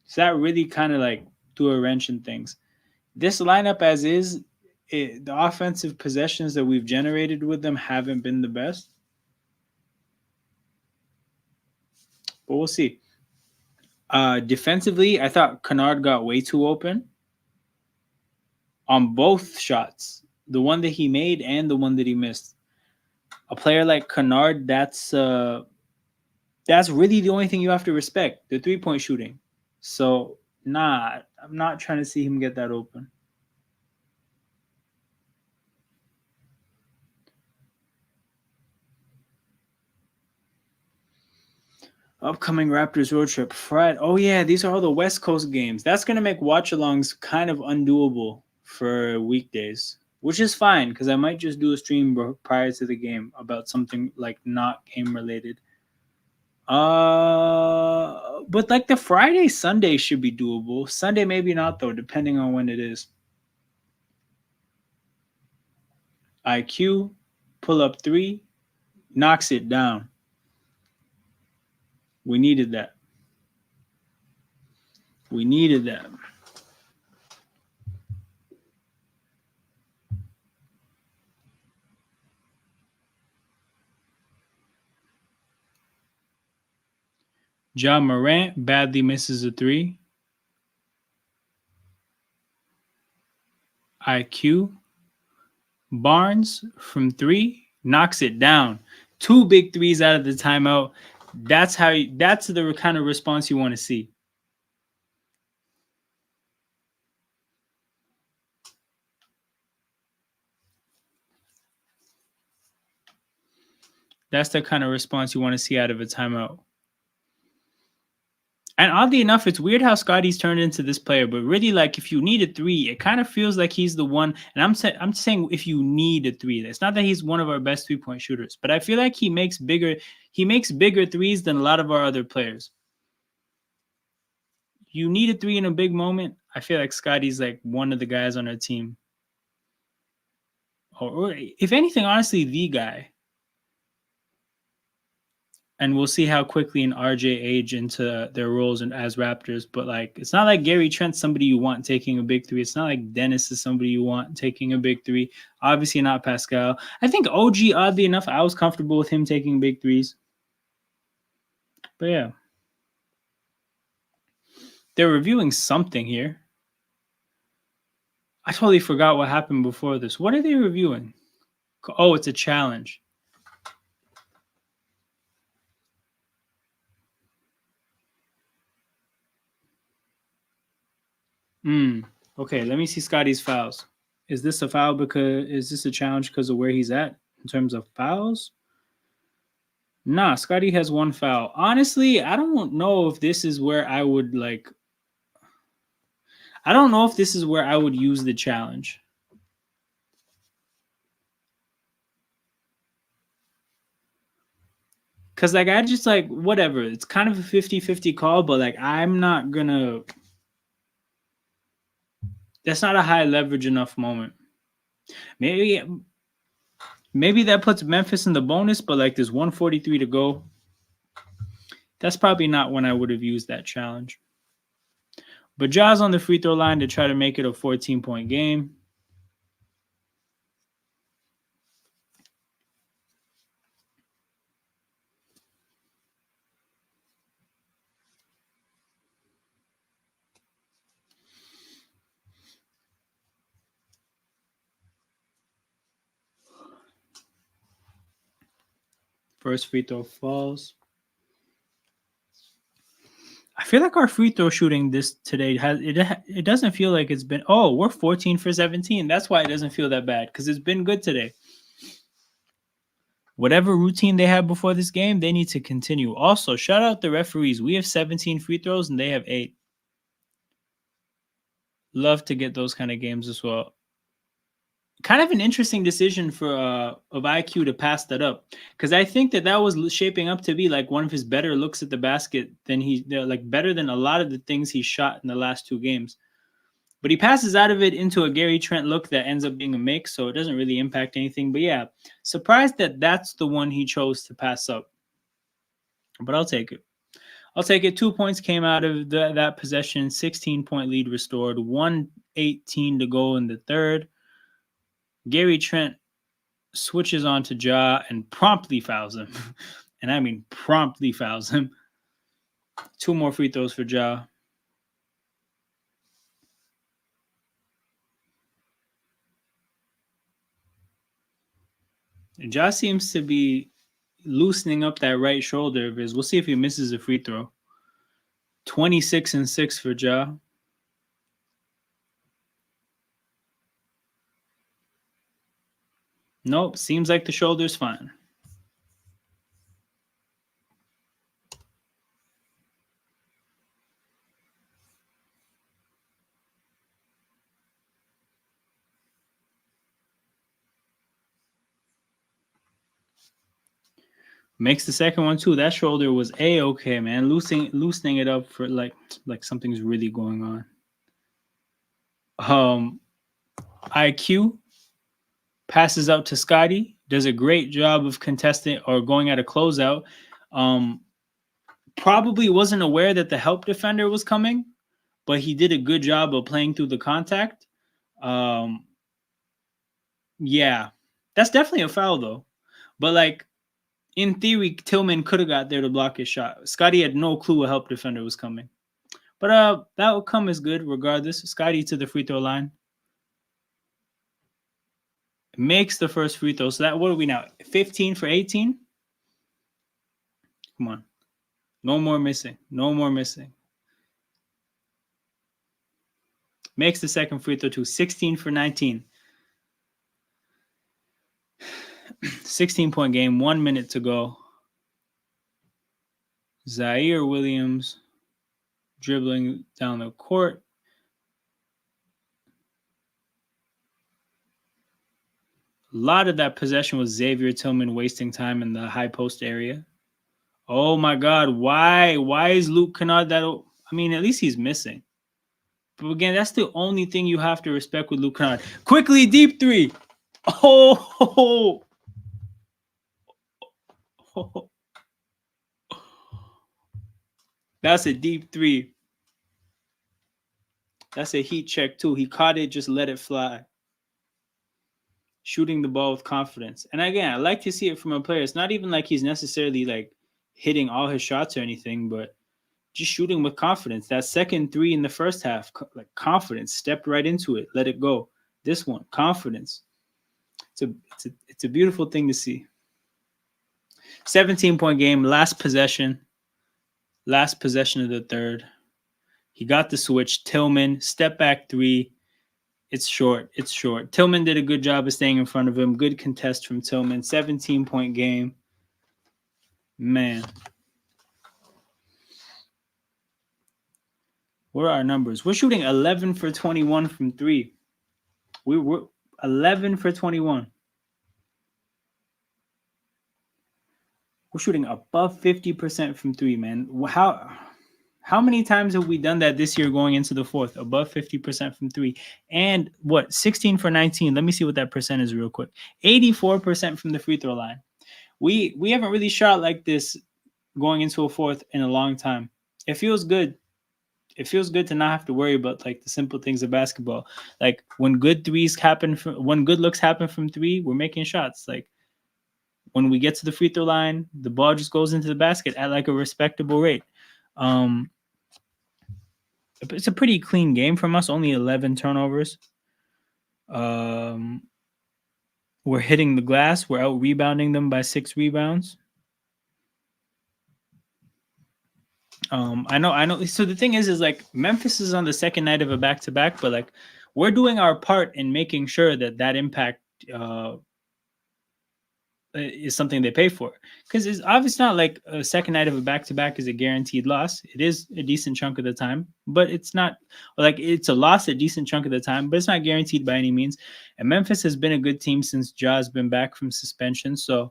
So that really kind of like threw a wrench in things. This lineup as is, the offensive possessions that we've generated with them haven't been the best. But we'll see. Defensively, I thought Kennard got way too open on both shots, the one that he made and the one that he missed. A player like Kennard, that's really the only thing you have to respect, the 3-point shooting. So, I'm not trying to see him get that open. Upcoming Raptors road trip. Friday. Oh, yeah, these are all the West Coast games. That's going to make watch-alongs kind of undoable for weekdays, which is fine because I might just do a stream prior to the game about something like not game-related. But like the Friday, Sunday should be doable. Sunday maybe not, though, depending on when it is. IQ, pull up 3, knocks it down. We needed that. We needed that. Ja Morant badly misses a 3. IQ. Barnes from 3 knocks it down. 2 big threes out of the timeout. That's the kind of response you want to see. That's the kind of response you want to see out of a timeout. And oddly enough, it's weird how Scotty's turned into this player, but really, like, if you need a 3, it kind of feels like he's the one. And I'm saying if you need a 3, it's not that he's one of our best 3-point shooters, but I feel like he makes bigger threes than a lot of our other players. You need a 3 in a big moment. I feel like Scotty's like one of the guys on our team, or if anything, honestly, the guy. And we'll see how quickly and RJ age into their roles as Raptors. But like, it's not like Gary Trent's somebody you want taking a big 3. It's not like Dennis is somebody you want taking a big 3. Obviously not Pascal. I think OG, oddly enough, I was comfortable with him taking big 3s. But yeah. They're reviewing something here. I totally forgot what happened before this. What are they reviewing? Oh, it's a challenge. Okay, let me see Scotty's fouls. Is this a foul is this a challenge because of where he's at in terms of fouls? Nah, Scotty has 1 foul. Honestly, I don't know if this is where I would use the challenge. Because, like, I just, like, whatever. It's kind of a 50-50 call, but, like, I'm not going to... That's not a high leverage enough moment. Maybe that puts Memphis in the bonus, but, like, there's 143 to go. That's probably not when I would have used that challenge. But Ja's on the free throw line to try to make it a 14-point game. First free throw falls. I feel like our free throw shooting today it doesn't feel like it's been. Oh, we're 14 for 17. That's why it doesn't feel that bad because it's been good today. Whatever routine they had before this game, they need to continue. Also, shout out the referees. We have 17 free throws and they have 8. Love to get those kind of games as well. Kind of an interesting decision for of IQ to pass that up because I think that was shaping up to be like one of his better looks at the basket than better than a lot of the things he shot in the last 2 games. But he passes out of it into a Gary Trent look that ends up being a make, so it doesn't really impact anything. But yeah, surprised that that's the one he chose to pass up. But I'll take it. I'll take it. 2 points came out of that possession. 16-point lead restored. 1:18 to go in the third. Gary Trent switches on to Ja and promptly fouls him. And I mean promptly fouls him. 2 more free throws for Ja. Ja seems to be loosening up that right shoulder of his. We'll see if he misses a free throw. 26-6 for Ja. Nope, seems like the shoulder's fine. Makes the second one too. That shoulder was a-okay, man. Loosening it up for like something's really going on. IQ passes out to Scotty. Does a great job of contesting or going at a closeout. Probably wasn't aware that the help defender was coming, but he did a good job of playing through the contact. Yeah, that's definitely a foul though. But like in theory, Tillman could have got there to block his shot. Scotty had no clue a help defender was coming. But that outcome is good regardless. Scotty to the free throw line. Makes the first free throw. So that, what are we now? 15 for 18? Come on. No more missing. No more missing. Makes the second free throw too. 16 for 19. 16-point game. 1 minute to go. Zaire Williams dribbling down the court. A lot of that possession was Xavier Tillman wasting time in the high post area. Oh my God. Why is Luke Kennard that? I mean, at least he's missing. But again, that's the only thing you have to respect with Luke Kennard. Quickly, deep three. Oh. That's a deep three. That's a heat check too. He caught it, just let it fly. Shooting the ball with confidence. And again, I like to see it from a player. It's not even like he's necessarily like hitting all his shots or anything, but just shooting with confidence. That second three in the first half, like confidence, stepped right into it, let it go. This one, confidence. It's a beautiful thing to see. 17-point game, last possession of the third. He got the switch. Tillman, step back three. It's short. Tillman did a good job of staying in front of him. Good contest from Tillman. 17-point game. Man. What are our numbers? We're shooting 11 for 21 from three. We're 11 for 21. We're shooting above 50% from three, man. How many times have we done that this year going into the fourth? Above 50% from three. And what? 16 for 19. Let me see what that percent is real quick. 84% from the free throw line. We haven't really shot like this going into a fourth in a long time. It feels good. It feels good to not have to worry about like the simple things of basketball. Like when good looks happen from three, we're making shots. Like when we get to the free throw line, the ball just goes into the basket at like a respectable rate. It's a pretty clean game from us. Only 11 turnovers. We're hitting the glass. We're out rebounding them by 6 rebounds. I know. So the thing is like Memphis is on the second night of a back-to-back, but like we're doing our part in making sure that impact is something they pay for. Because it's obviously not like a second night of a back-to-back is a guaranteed loss. It is a decent chunk of the time, but it's not like it's a loss a decent chunk of the time, but it's not guaranteed by any means. And Memphis has been a good team since Ja's been back from suspension. So,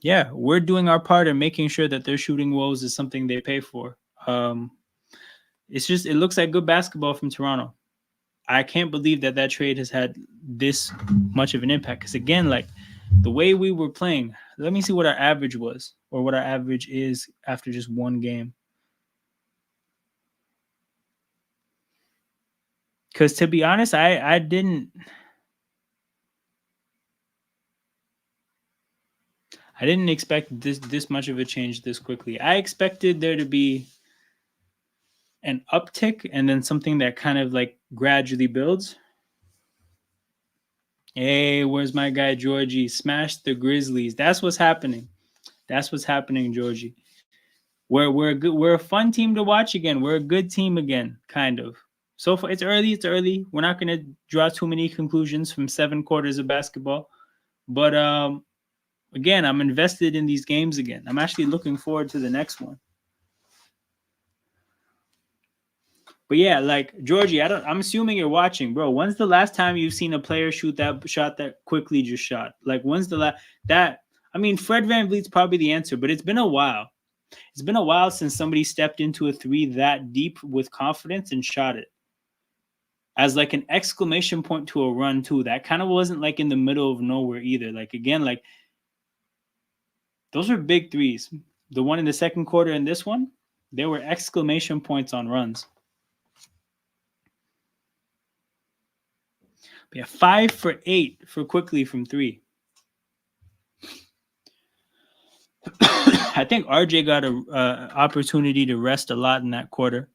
yeah, we're doing our part in making sure that their shooting woes is something they pay for. It's just, it looks like good basketball from Toronto. I can't believe that that trade has had this much of an impact. Because again, like the way we were playing, let me see what our average was or what our average is after just one game. Because to be honest, I didn't expect this much of a change this quickly. I expected there to be an uptick and then something that kind of like gradually builds. Hey, where's my guy Georgie? Smash the Grizzlies. That's what's happening. That's what's happening, Georgie. We're a fun team to watch again. We're a good team again, kind of. So far, it's early. It's early. We're not going to draw too many conclusions from 7 quarters of basketball, but again, I'm invested in these games again. I'm actually looking forward to the next one. But yeah, like Georgie, I'm assuming you're watching, bro. When's the last time you've seen a player shoot that shot that quickly just shot? Like when's the last that? I mean, Fred VanVleet's probably the answer, but it's been a while. It's been a while since somebody stepped into a three that deep with confidence and shot it as like an exclamation point to a run too. That kind of wasn't like in the middle of nowhere either. Like again, like those are big threes. The one in the second quarter and this one, there were exclamation points on runs. But yeah, 5 for 8 for quickly from 3. I think RJ got a opportunity to rest a lot in that quarter,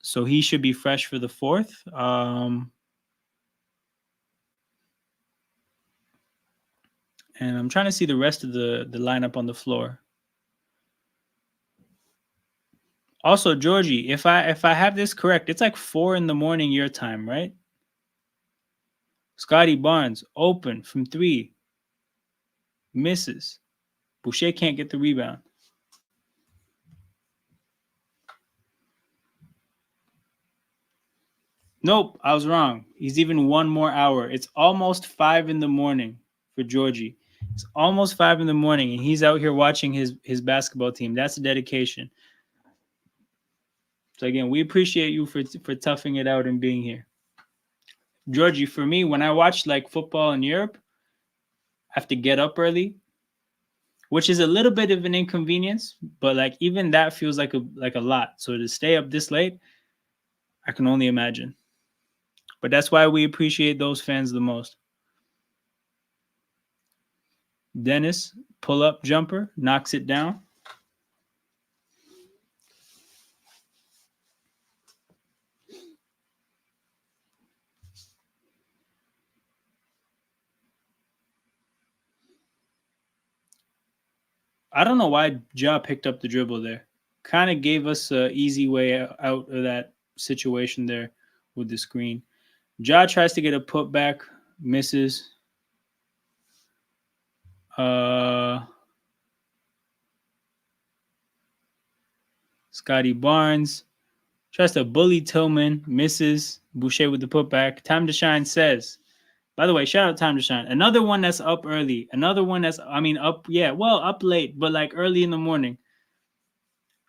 so he should be fresh for the fourth. And I'm trying to see the rest of the lineup on the floor. Also, Georgie, if I have this correct, it's like 4 in the morning your time, right? Scotty Barnes open from 3, misses. Boucher can't get the rebound. Nope, I was wrong. He's even 1 more hour. It's almost 5 in the morning for Georgie. It's almost 5 in the morning, and he's out here watching his basketball team. That's a dedication. So again, we appreciate you for toughing it out and being here. Georgie, for me, when I watch like football in Europe, I have to get up early, which is a little bit of an inconvenience, but like even that feels like a lot. So to stay up this late, I can only imagine. But that's why we appreciate those fans the most. Dennis, pull up jumper, knocks it down. I don't know why Ja picked up the dribble there. Kind of gave us an easy way out of that situation there with the screen. Ja tries to get a putback, misses. Scotty Barnes tries to bully Tillman, misses. Boucher with the putback. Time to Shine says, by the way, shout out Time to Shine. Another one that's up early. Another one that's, up, yeah, well, up late, but like early in the morning.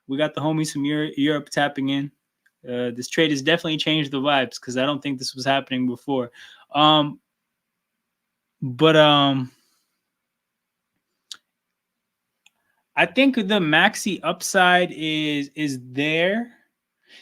We got the homies from Europe tapping in. This trade has definitely changed the vibes because I don't think this was happening before. But I think the Maxi upside is there.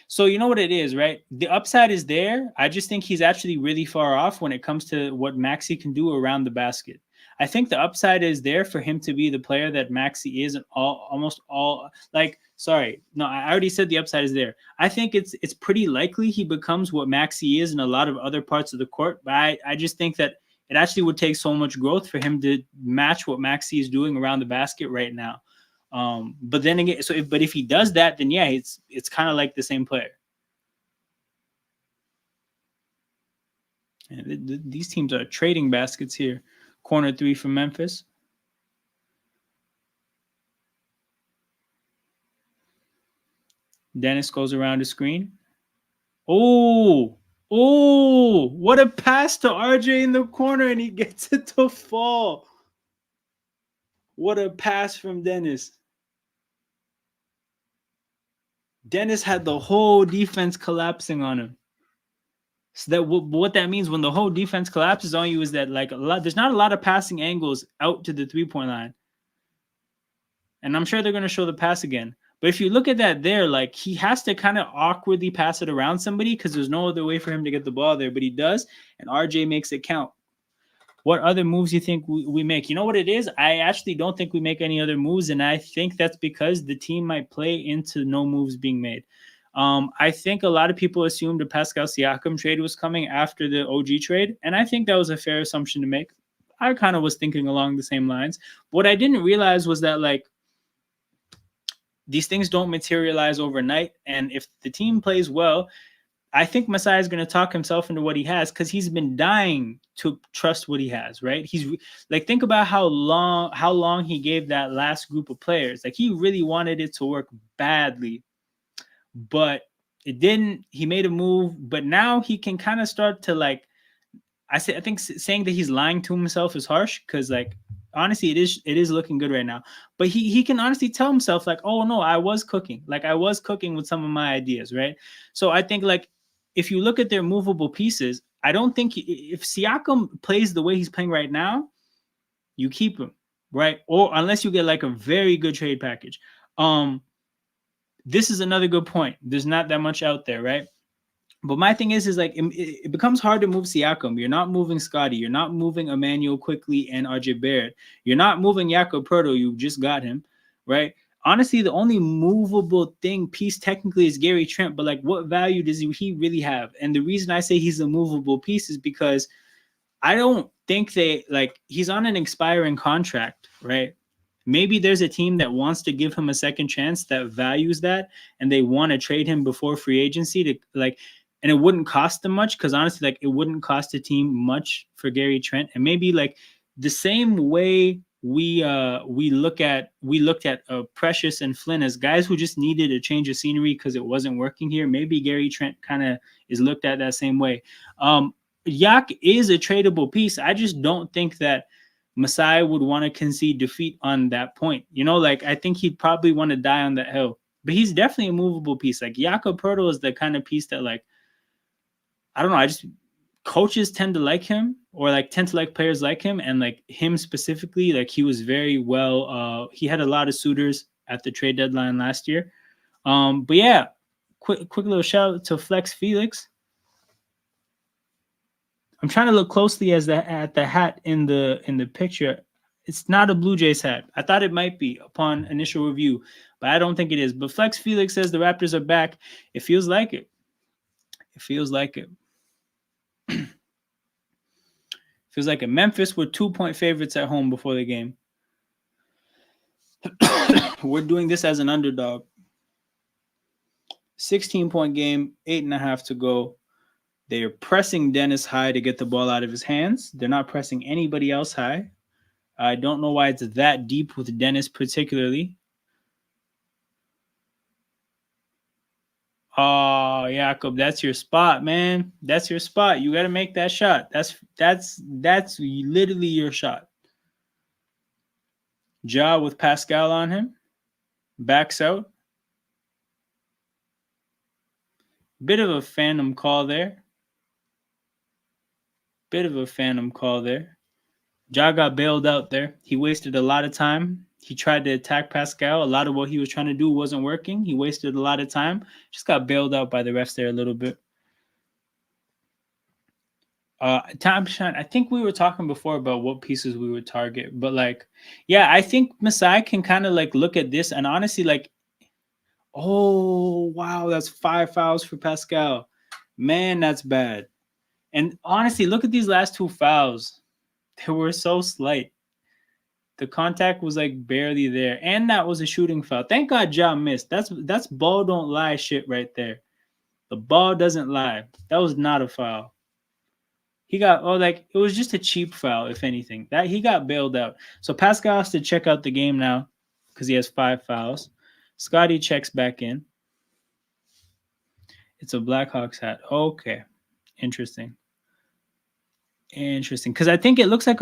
So you know what it is, right? The upside is there. I just think he's actually really far off when it comes to what Maxi can do around the basket. I think the upside is there for him to be the player that Maxi is, and almost all like. Sorry, no, I already said the upside is there. I think it's pretty likely he becomes what Maxi is in a lot of other parts of the court. But I just think that it actually would take so much growth for him to match what Maxi is doing around the basket right now. But then again, but if he does that, then yeah, it's kind of like the same player. And these teams are trading baskets here. Corner 3 from Memphis. Dennis goes around the screen. Oh, what a pass to RJ in the corner, and he gets it to fall. What a pass from Dennis. Dennis had the whole defense collapsing on him. So that what that means when the whole defense collapses on you is that like there's not a lot of passing angles out to the 3-point line. And I'm sure they're going to show the pass again. But if you look at that there, like he has to kind of awkwardly pass it around somebody because there's no other way for him to get the ball there. But he does, and RJ makes it count. What other moves do you think we make? You know what it is? I actually don't think we make any other moves, and I think that's because the team might play into no moves being made. I think a lot of people assumed the Pascal Siakam trade was coming after the OG trade, and I think that was a fair assumption to make. I kind of was thinking along the same lines. What I didn't realize was that like these things don't materialize overnight, and if the team plays well, I think Masai is going to talk himself into what he has because he's been dying to trust what he has, right? He's like, think about how long he gave that last group of players. Like he really wanted it to work badly, but it didn't. He made a move, but now he can kind of start to like, I think saying that he's lying to himself is harsh because like, honestly, it is looking good right now. But he can honestly tell himself like, oh no, I was cooking. Like I was cooking with some of my ideas, right? So I think like if you look at their movable pieces, I don't think if Siakam plays the way he's playing right now, you keep him, right? Or unless you get like a very good trade package. This is another good point. There's not that much out there, right? But my thing is like it becomes hard to move Siakam. You're not moving Scotty. You're not moving Emmanuel quickly and RJ Barrett. You're not moving Jakob Pertl. You just got him, right? Honestly, the only movable piece technically is Gary Trent, but like what value does he really have? And the reason I say he's a movable piece is because I don't think he's on an expiring contract, right? Maybe there's a team that wants to give him a second chance that values that and they want to trade him before free agency to like, and it wouldn't cost them much because honestly, like it wouldn't cost a team much for Gary Trent. And maybe like the same way we looked at Precious and Flynn as guys who just needed a change of scenery because it wasn't working here. Maybe Gary Trent kind of is looked at that same way. Yak is a tradable piece. I just don't think that Masai would want to concede defeat on that point. You know, like I think he'd probably want to die on that hill. But he's definitely a movable piece. Like Jakob Pertl is the kind of piece that like I don't know, I just coaches tend to like him or like tend to like players like him and like him specifically, like he was very well he had a lot of suitors at the trade deadline last year. But yeah, quick little shout out to Flex Felix. I'm trying to look closely at the hat in the picture. It's not a Blue Jays hat. I thought it might be upon initial review, but I don't think it is. But Flex Felix says the Raptors are back. It feels like it. It feels like it. Feels like it. Memphis were 2-point favorites at home before the game. We're doing this as an underdog. 16-point game, 8.5 to go. They are pressing Dennis high to get the ball out of his hands. They're not pressing anybody else high. I don't know why it's that deep with Dennis particularly. Oh, Jakob, that's your spot, man. That's your spot. You got to make that shot. That's literally your shot. Ja with Pascal on him. Backs out. Bit of a phantom call there. Ja got bailed out there. He wasted a lot of time. He tried to attack Pascal. A lot of what he was trying to do wasn't working. He wasted a lot of time. Just got bailed out by the refs there a little bit. Time shot. I think we were talking before about what pieces we would target, but like, yeah, I think Masai can kind of like look at this and honestly, like, oh wow, that's 5 fouls for Pascal. Man, that's bad. And honestly, look at these last 2 fouls. They were so slight. The contact was like barely there, and that was a shooting foul. Thank God Ja missed. That's ball don't lie shit right there. The ball doesn't lie. That was not a foul. He got it was just a cheap foul, if anything. That he got bailed out. So Pascal has to check out the game now because he has 5 fouls. Scotty checks back in. It's a Blackhawks hat. Okay. Interesting. Because I think it looks like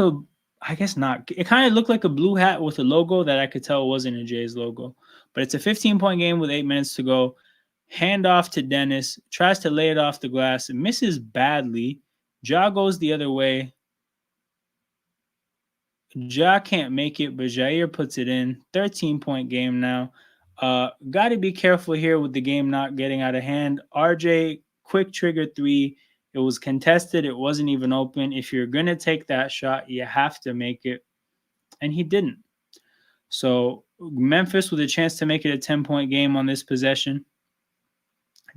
I guess not. It kind of looked like a blue hat with a logo that I could tell wasn't a Jays logo. But it's a 15-point game with 8 minutes to go. Hand off to Dennis, tries to lay it off the glass, misses badly. Ja goes the other way. Ja can't make it, but Jair puts it in. 13-point game now. Got to be careful here with the game not getting out of hand. RJ, quick trigger three. It was contested. It wasn't even open. If you're going to take that shot, you have to make it. And he didn't. So Memphis with a chance to make it a 10-point game on this possession.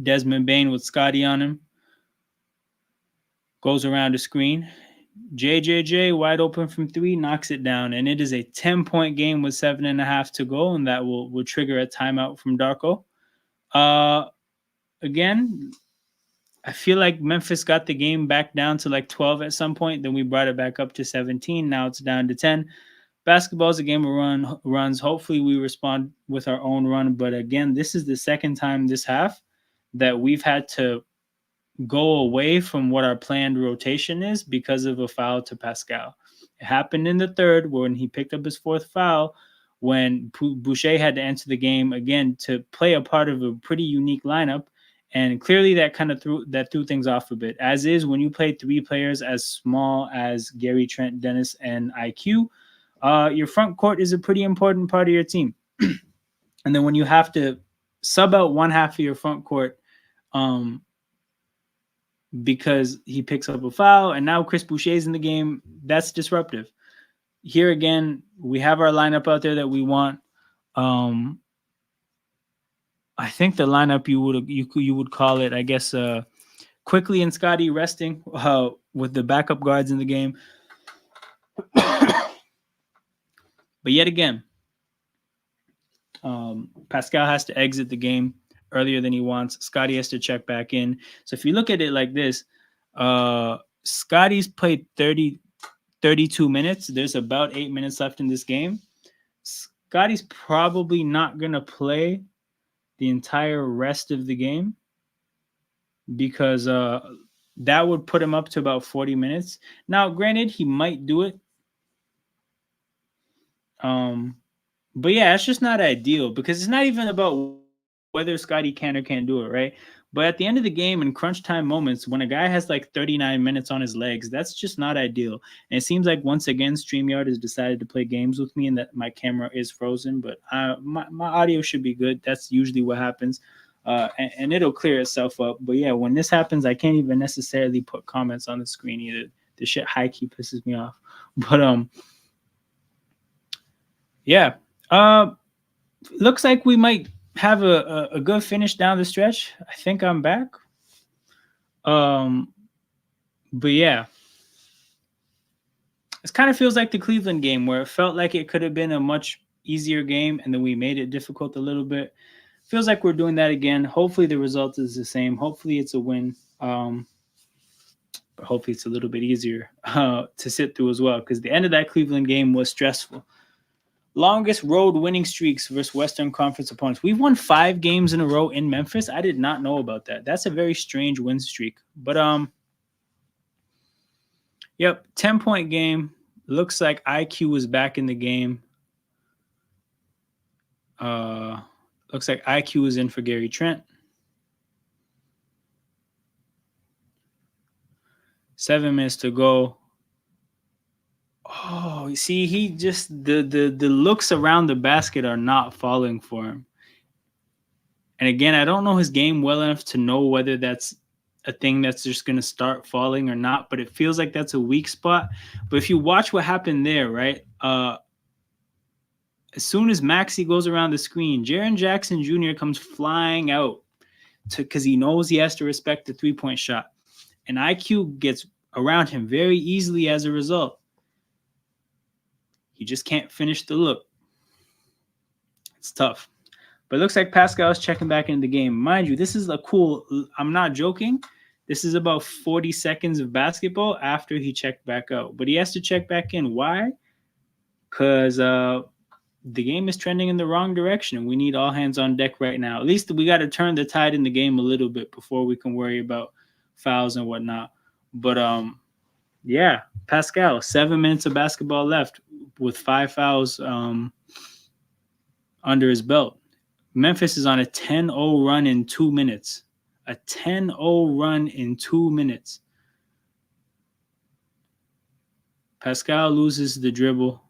Desmond Bain with Scotty on him. Goes around the screen. JJJ wide open from three, knocks it down. And it is a 10-point game with 7.5 to go. And that will trigger a timeout from Darko. Again, I feel like Memphis got the game back down to like 12 at some point. Then we brought it back up to 17. Now it's down to 10. Basketball is a game of runs. Hopefully we respond with our own run. But again, this is the second time this half that we've had to go away from what our planned rotation is because of a foul to Pascal. It happened in the third when he picked up his fourth foul, when Boucher had to enter the game again to play a part of a pretty unique lineup. And clearly that kind of threw things off a bit. As is, when you play three players as small as Gary, Trent, Dennis, and IQ, your front court is a pretty important part of your team. And then when you have to sub out one half of your front court because he picks up a foul and now Chris Boucher's in the game, that's disruptive. Here again, we have our lineup out there that we want. I think the lineup you would call it, I guess, Quickly and Scotty resting with the backup guards in the game. But yet again, Pascal has to exit the game earlier than he wants. Scotty has to check back in. So if you look at it like this, Scotty's played 32 minutes. There's about 8 minutes left in this game. Scotty's probably not going to play the entire rest of the game because that would put him up to about 40 minutes. Now, granted, he might do it. But yeah, it's just not ideal because it's not even about whether Scotty can or can't do it, right? But at the end of the game, in crunch time moments, when a guy has like 39 minutes on his legs, that's just not ideal. And it seems like once again, StreamYard has decided to play games with me and that my camera is frozen, but my audio should be good. That's usually what happens. And it'll clear itself up. But yeah, when this happens, I can't even necessarily put comments on the screen either. The shit high key pisses me off. But yeah. Looks like we might have a good finish down the stretch. I think I'm back. But yeah, it kind of feels like the Cleveland game where it felt like it could have been a much easier game and then we made it difficult a little bit. Feels like we're doing that again. Hopefully the result is the same. Hopefully it's a win. But hopefully it's a little bit easier to sit through as well because the end of that Cleveland game was stressful. Longest road winning streaks versus Western Conference opponents. We've won 5 games in a row in Memphis. I did not know about that. That's a very strange win streak. But yep, 10-point game. Looks like IQ was back in the game. Looks like IQ is in for Gary Trent. 7 minutes to go. Oh, you see, he just the looks around the basket are not falling for him. And again, I don't know his game well enough to know whether that's a thing that's just going to start falling or not, but it feels like that's a weak spot. But if you watch what happened there, right? As soon as Maxey goes around the screen, Jaren Jackson Jr. comes flying out because he knows he has to respect the three-point shot. And IQ gets around him very easily as a result. He just can't finish the look. It's tough. But it looks like Pascal's checking back into the game. Mind you, this is a cool, I'm not joking. This is about 40 seconds of basketball after he checked back out. But he has to check back in. Why? Because the game is trending in the wrong direction. We need all hands on deck right now. At least we got to turn the tide in the game a little bit before we can worry about fouls and whatnot. But yeah, Pascal, 7 minutes of basketball left with 5 fouls under his belt. Memphis is on a 10-0 run in 2 minutes. A 10-0 run in 2 minutes. Pascal loses the dribble.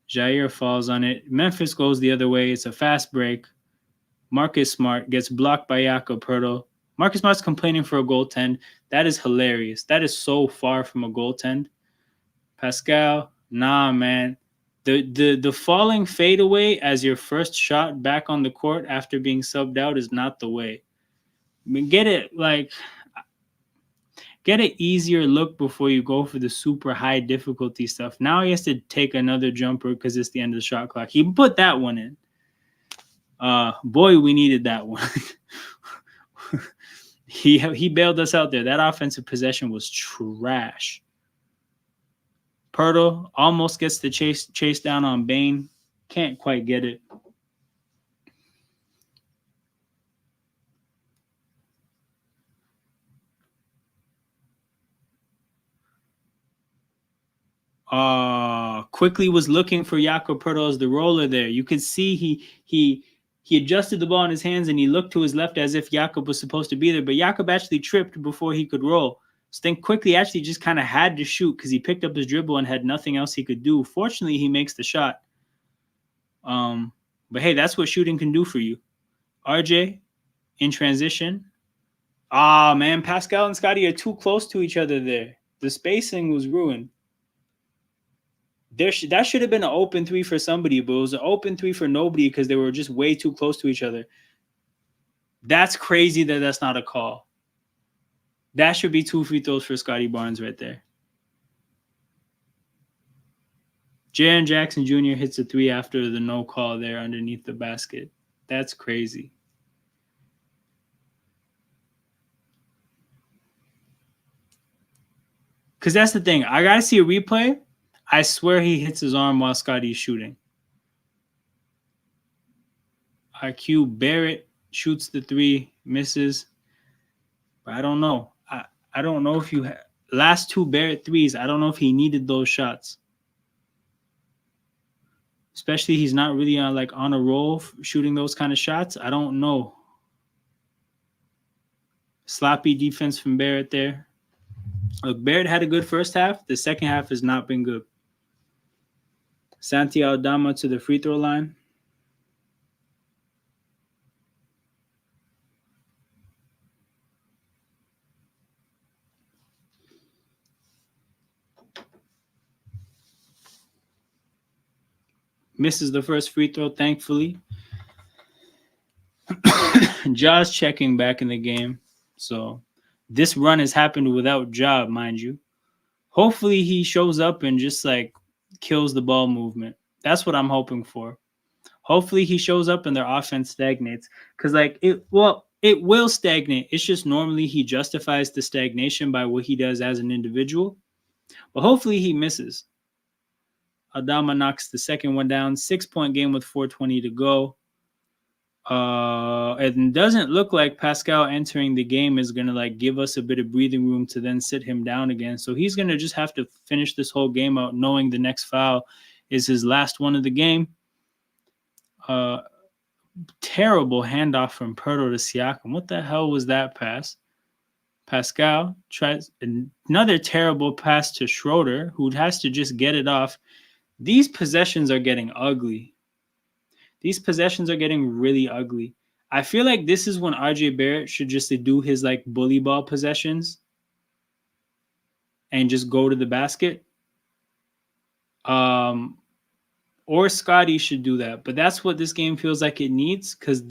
Jair falls on it. Memphis goes the other way. It's a fast break. Marcus Smart gets blocked by Jakob Poeltl. Marcus Smart's complaining for a goaltend. That is hilarious. That is so far from a goaltend. Pascal, nah, man. The falling fadeaway as your first shot back on the court after being subbed out is not the way. I mean, get an easier look before you go for the super high difficulty stuff. Now he has to take another jumper because it's the end of the shot clock. He put that one in. Boy, we needed that one. He bailed us out there. That offensive possession was trash. Poeltl almost gets the chase down on Bane. Can't quite get it. Quickly was looking for Jakob Poeltl as the roller there. You could see he adjusted the ball in his hands and he looked to his left as if Jakob was supposed to be there, but Jakob actually tripped before he could roll. So then quickly actually just kind of had to shoot because he picked up his dribble and had nothing else he could do. Fortunately, he makes the shot. But hey, that's what shooting can do for you. RJ in transition. Man, Pascal and Scotty are too close to each other there. The spacing was ruined. That should have been an open three for somebody, but it was an open three for nobody because they were just way too close to each other. That's crazy that that's not a call. That should be 2 free throws for Scotty Barnes right there. Jaren Jackson Jr. hits a 3 after the no call there underneath the basket. That's crazy. Because that's the thing. I got to see a replay. I swear he hits his arm while Scotty's shooting. IQ Barrett shoots the 3, misses. But I don't know. I don't know if you last 2 Barrett 3s. I don't know if he needed those shots. Especially he's not really on a roll shooting those kind of shots. I don't know. Sloppy defense from Barrett there. Look, Barrett had a good first half. The second half has not been good. Santi Aldama to the free throw line. Misses the first free throw, thankfully. Ja's checking back in the game. So this run has happened without Ja, mind you. Hopefully he shows up and just kills the ball movement. That's what I'm hoping for. Hopefully he shows up and their offense stagnates. Because it will stagnate. It's just normally he justifies the stagnation by what he does as an individual. But hopefully he misses. Adama knocks the second one down. 6-point game with 4:20 to go. It doesn't look like Pascal entering the game is going to give us a bit of breathing room to then sit him down again. So he's going to just have to finish this whole game out knowing the next foul is his last one of the game. Terrible handoff from Poeltl to Siakam. What the hell was that pass? Pascal tries another terrible pass to Schroeder, who has to just get it off. These possessions are getting ugly. These possessions are getting really ugly. I feel like this is when RJ Barrett should just do his bully ball possessions and just go to the basket. Or Scotty should do that. But that's what this game feels like it needs because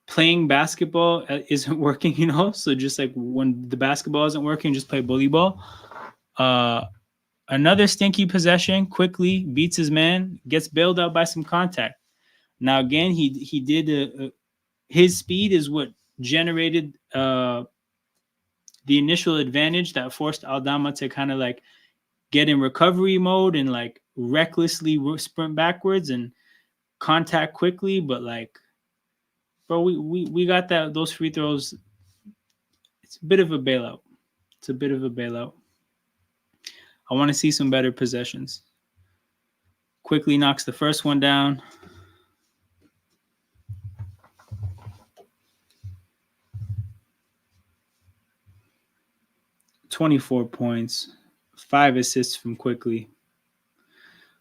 playing basketball isn't working, So just when the basketball isn't working, just play bully ball. Another stinky possession, quickly beats his man, gets bailed out by some contact. Now, again, he did his speed is what generated the initial advantage that forced Aldama to kind of get in recovery mode and recklessly sprint backwards and contact quickly. But bro, we got those free throws. It's a bit of a bailout. I want to see some better possessions. Quickly knocks the first one down. 24 points, 5 assists from Quickly.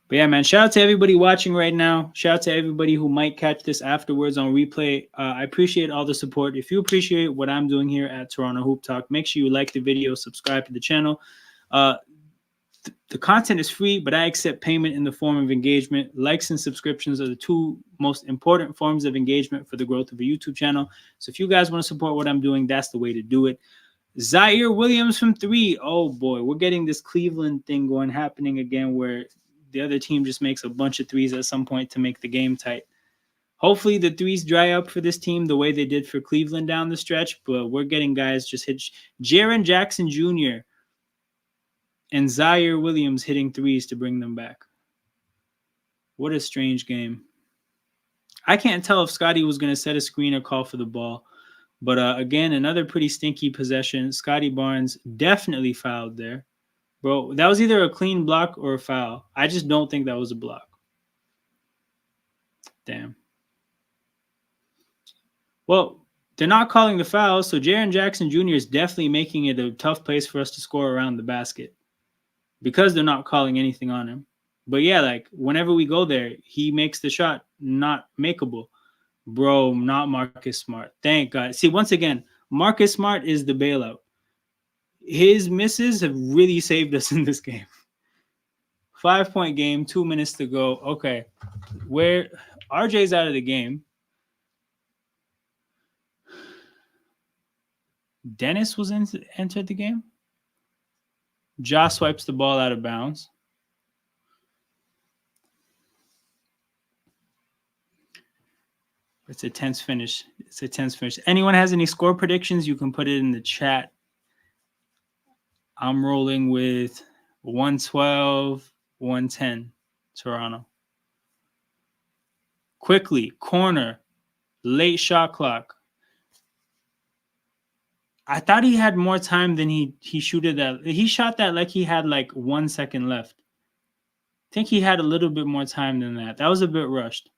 But yeah, man, shout out to everybody watching right now. Shout out to everybody who might catch this afterwards on replay. I appreciate all the support. If you appreciate what I'm doing here at Toronto Hoop Talk, make sure you like the video, subscribe to the channel. The content is free, but I accept payment in the form of engagement. Likes and subscriptions are the two most important forms of engagement for the growth of a YouTube channel. So if you guys want to support what I'm doing, that's the way to do it. Zaire Williams from 3. Oh boy, we're getting this Cleveland thing happening again where the other team just makes a bunch of threes at some point to make the game tight. Hopefully the threes dry up for this team the way they did for Cleveland down the stretch, but we're getting guys just hit. Jaren Jackson Jr. and Zaire Williams hitting threes to bring them back. What a strange game. I can't tell if Scotty was going to set a screen or call for the ball. But again, another pretty stinky possession. Scotty Barnes definitely fouled there. Bro, that was either a clean block or a foul. I just don't think that was a block. Damn. Well, they're not calling the foul, so Jaren Jackson Jr. is definitely making it a tough place for us to score around the basket because they're not calling anything on him. But yeah, like whenever we go there, he makes the shot not makeable. Bro, not Marcus Smart. Thank God. See, once again, Marcus Smart is the bailout. His misses have really saved us in this game. 5-point game, 2 minutes to go. Okay. Where RJ's out of the game. Dennis was entered the game. Josh swipes the ball out of bounds. It's a tense finish. Anyone has any score predictions? You can put it in the chat. I'm rolling with 112, 110, Toronto. Quickly, corner, late shot clock. I thought he had more time than he shooted that. He shot that like he had like 1 second left. I think he had a little bit more time than that. That was a bit rushed.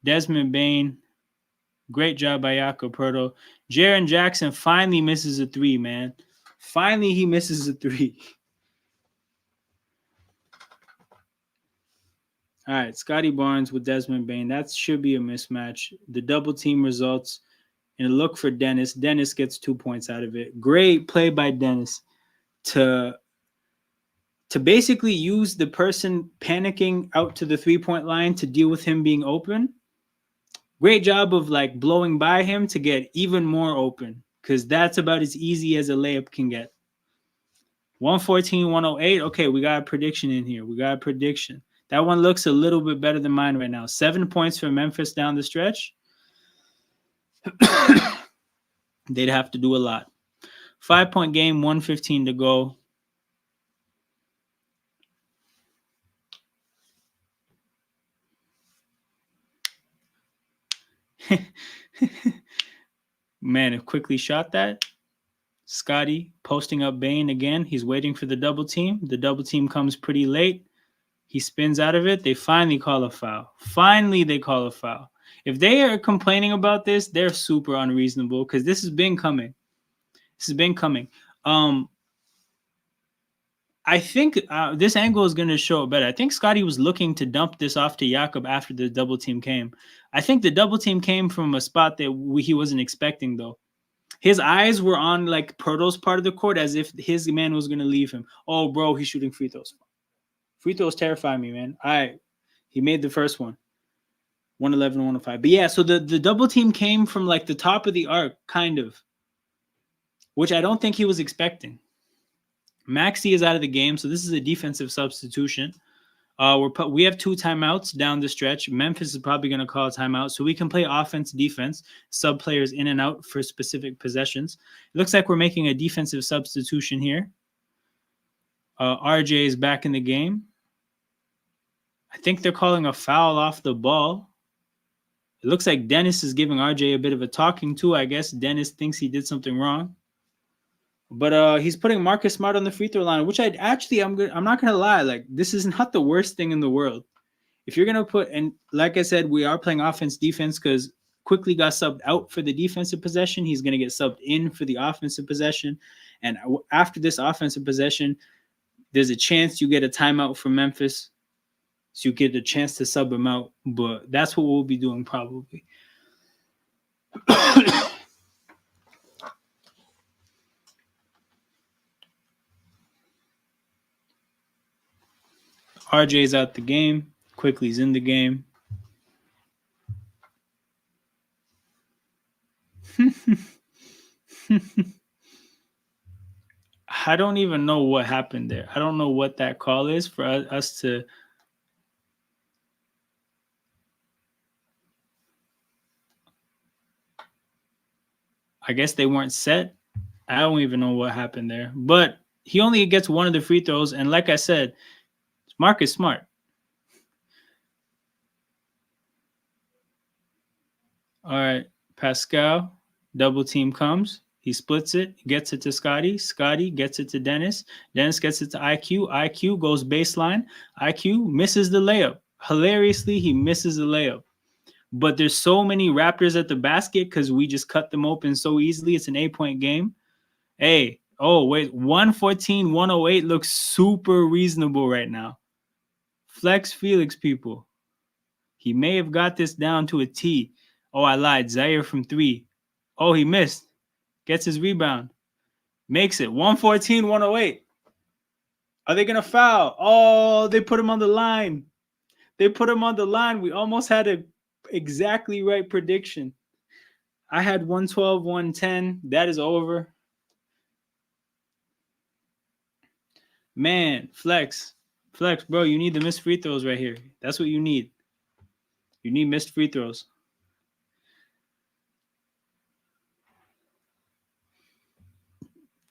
Desmond Bain, great job by Jakob Poeltl. Jaren Jackson finally misses a 3, man. Finally, he misses a 3. All right, Scotty Barnes with Desmond Bain. That should be a mismatch. The double team results in a look for Dennis. Dennis gets 2 points out of it. Great play by Dennis to basically use the person panicking out to the 3-point line to deal with him being open. Great job of like blowing by him to get even more open because that's about as easy as a layup can get. 114, 108. Okay, we got a prediction in here. We got a prediction. That one looks a little bit better than mine right now. 7 points for Memphis down the stretch. They'd have to do a lot. 5-point game, 1:15 to go. Man, if Quickly shot that. Scotty posting up Bain again. He's waiting for the double team. The double team comes pretty late. He spins out of it. They finally call a foul. Finally, they call a foul. If they are complaining about this, they're super unreasonable because this has been coming. I think this angle is going to show it better. I think Scotty was looking to dump this off to Jakob after the double team came. I think the double team came from a spot that he wasn't expecting, though. His eyes were on like Poeltl's part of the court as if his man was going to leave him. Oh, bro, he's shooting free throws. Free throws terrify me, man. All right. He made the first one. 111, 105. But yeah, so the double team came from like the top of the arc, kind of, which I don't think he was expecting. Maxey is out of the game, so this is a defensive substitution. We have 2 timeouts down the stretch. Memphis is probably going to call a timeout, so we can play offense, defense, sub players in and out for specific possessions. It looks like we're making a defensive substitution here. RJ is back in the game. I think they're calling a foul off the ball. It looks like Dennis is giving RJ a bit of a talking to. I guess Dennis thinks he did something wrong. But he's putting Marcus Smart on the free throw line, which I'm not gonna lie, like this is not the worst thing in the world. If you're gonna put, and like I said, we are playing offense defense because Quickly got subbed out for the defensive possession. He's gonna get subbed in for the offensive possession, And after this offensive possession, there's a chance you get a timeout from Memphis. So you get a chance to sub him out. But that's what we'll be doing probably. RJ's out the game. Quickly's in the game. I don't even know what happened there. I don't know what that call is for us to. I guess they weren't set. I don't even know what happened there. But he only gets one of the free throws. And like I said, Marcus Smart. All right. Pascal. Double team comes. He splits it, gets it to Scotty. Scotty gets it to Dennis. Dennis gets it to IQ. IQ goes baseline. IQ misses the layup. Hilariously, he misses the layup. But there's so many Raptors at the basket because we just cut them open so easily. It's an 8-point game. Hey, oh, wait. 114, 108 looks super reasonable right now. Flex Felix, people. He may have got this down to a T. Oh, I lied. Zaire from 3. Oh, he missed. Gets his rebound. Makes it 114, 108. Are they going to foul? Oh, they put him on the line. They put him on the line. We almost had a exactly right prediction. I had 112, 110. That is over. Man, Flex, bro, you need the missed free throws right here. That's what you need. You need missed free throws.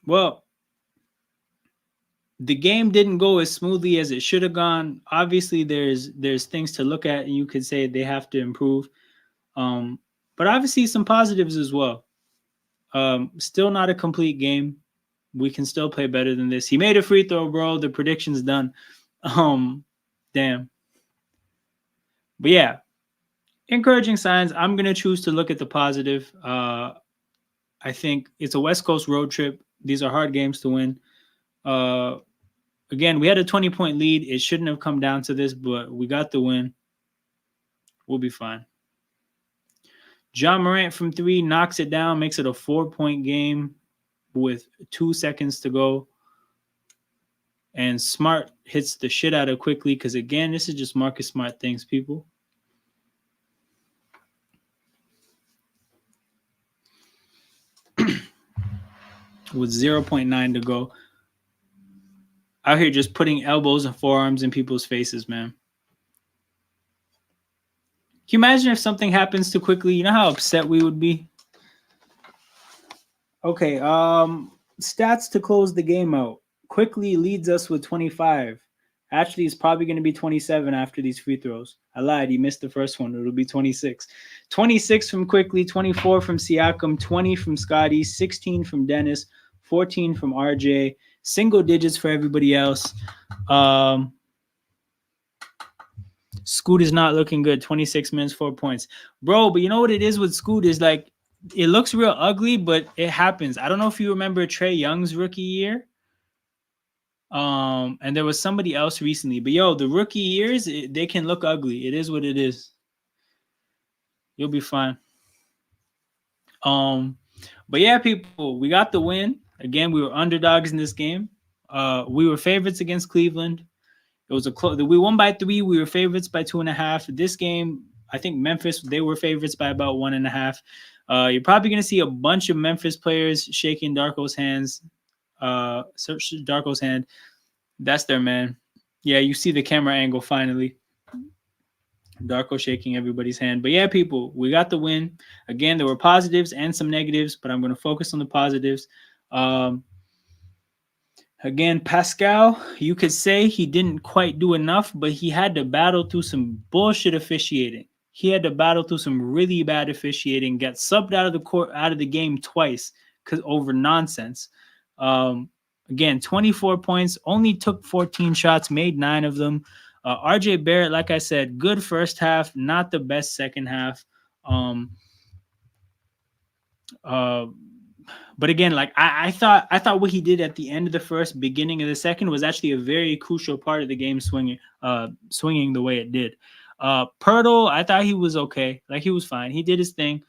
Well, the game didn't go as smoothly as it should have gone. Obviously, there's things to look at, and you could say they have to improve. But obviously some positives as well. Still not a complete game. We can still play better than this. He made a free throw, bro. The prediction's done. Damn. But yeah, encouraging signs. I'm gonna choose to look at the positive. I think it's a West Coast road trip. These are hard games to win. Again, we had a 20-point lead. It shouldn't have come down to this, but we got the win. We'll be fine. John Morant from 3 knocks it down, makes it a 4-point game with 2 seconds to go. And Smart hits the shit out of Quickly because, again, this is just Marcus Smart things, people. With 0.9 to go. Out here just putting elbows and forearms in people's faces, man. Can you imagine if something happens too quickly? You know how upset we would be? Okay, stats to close the game out. Quickly leads us with 25. Actually, it's probably going to be 27 after these free throws. I lied. He missed the first one. It'll be 26. 26 from Quickly, 24 from Siakam, 20 from Scotty, 16 from Dennis, 14 from RJ. Single digits for everybody else. Scoot is not looking good. 26 minutes, 4 points. Bro, but you know what it is with Scoot is like, it looks real ugly, but it happens. I don't know if you remember Trae Young's rookie year. And there was somebody else recently. But yo, the rookie years, they can look ugly. It is what it is. You'll be fine. But yeah, people, we got the win. Again, we were underdogs in this game. We were favorites against Cleveland. It was we won by 3. We were favorites by 2.5. This game, I think Memphis, they were favorites by about 1.5. You're probably going to see a bunch of Memphis players shaking Darko's hands. Search Darko's hand. That's their man. Yeah, you see the camera angle finally. Darko shaking everybody's hand. But yeah, people, we got the win. Again, there were positives and some negatives, but I'm going to focus on the positives. Again, Pascal, you could say he didn't quite do enough, but he had to battle through some bullshit officiating. He had to battle through some really bad officiating, got subbed out of the court, out of the game twice because over nonsense. Again, 24 points, only took 14 shots, made 9 of them. RJ Barrett, like I said, good first half, not the best second half. But again, like I thought what he did at the end of the first, beginning of the second was actually a very crucial part of the game swinging the way it did. Pirtle, I thought he was okay. Like he was fine. He did his thing.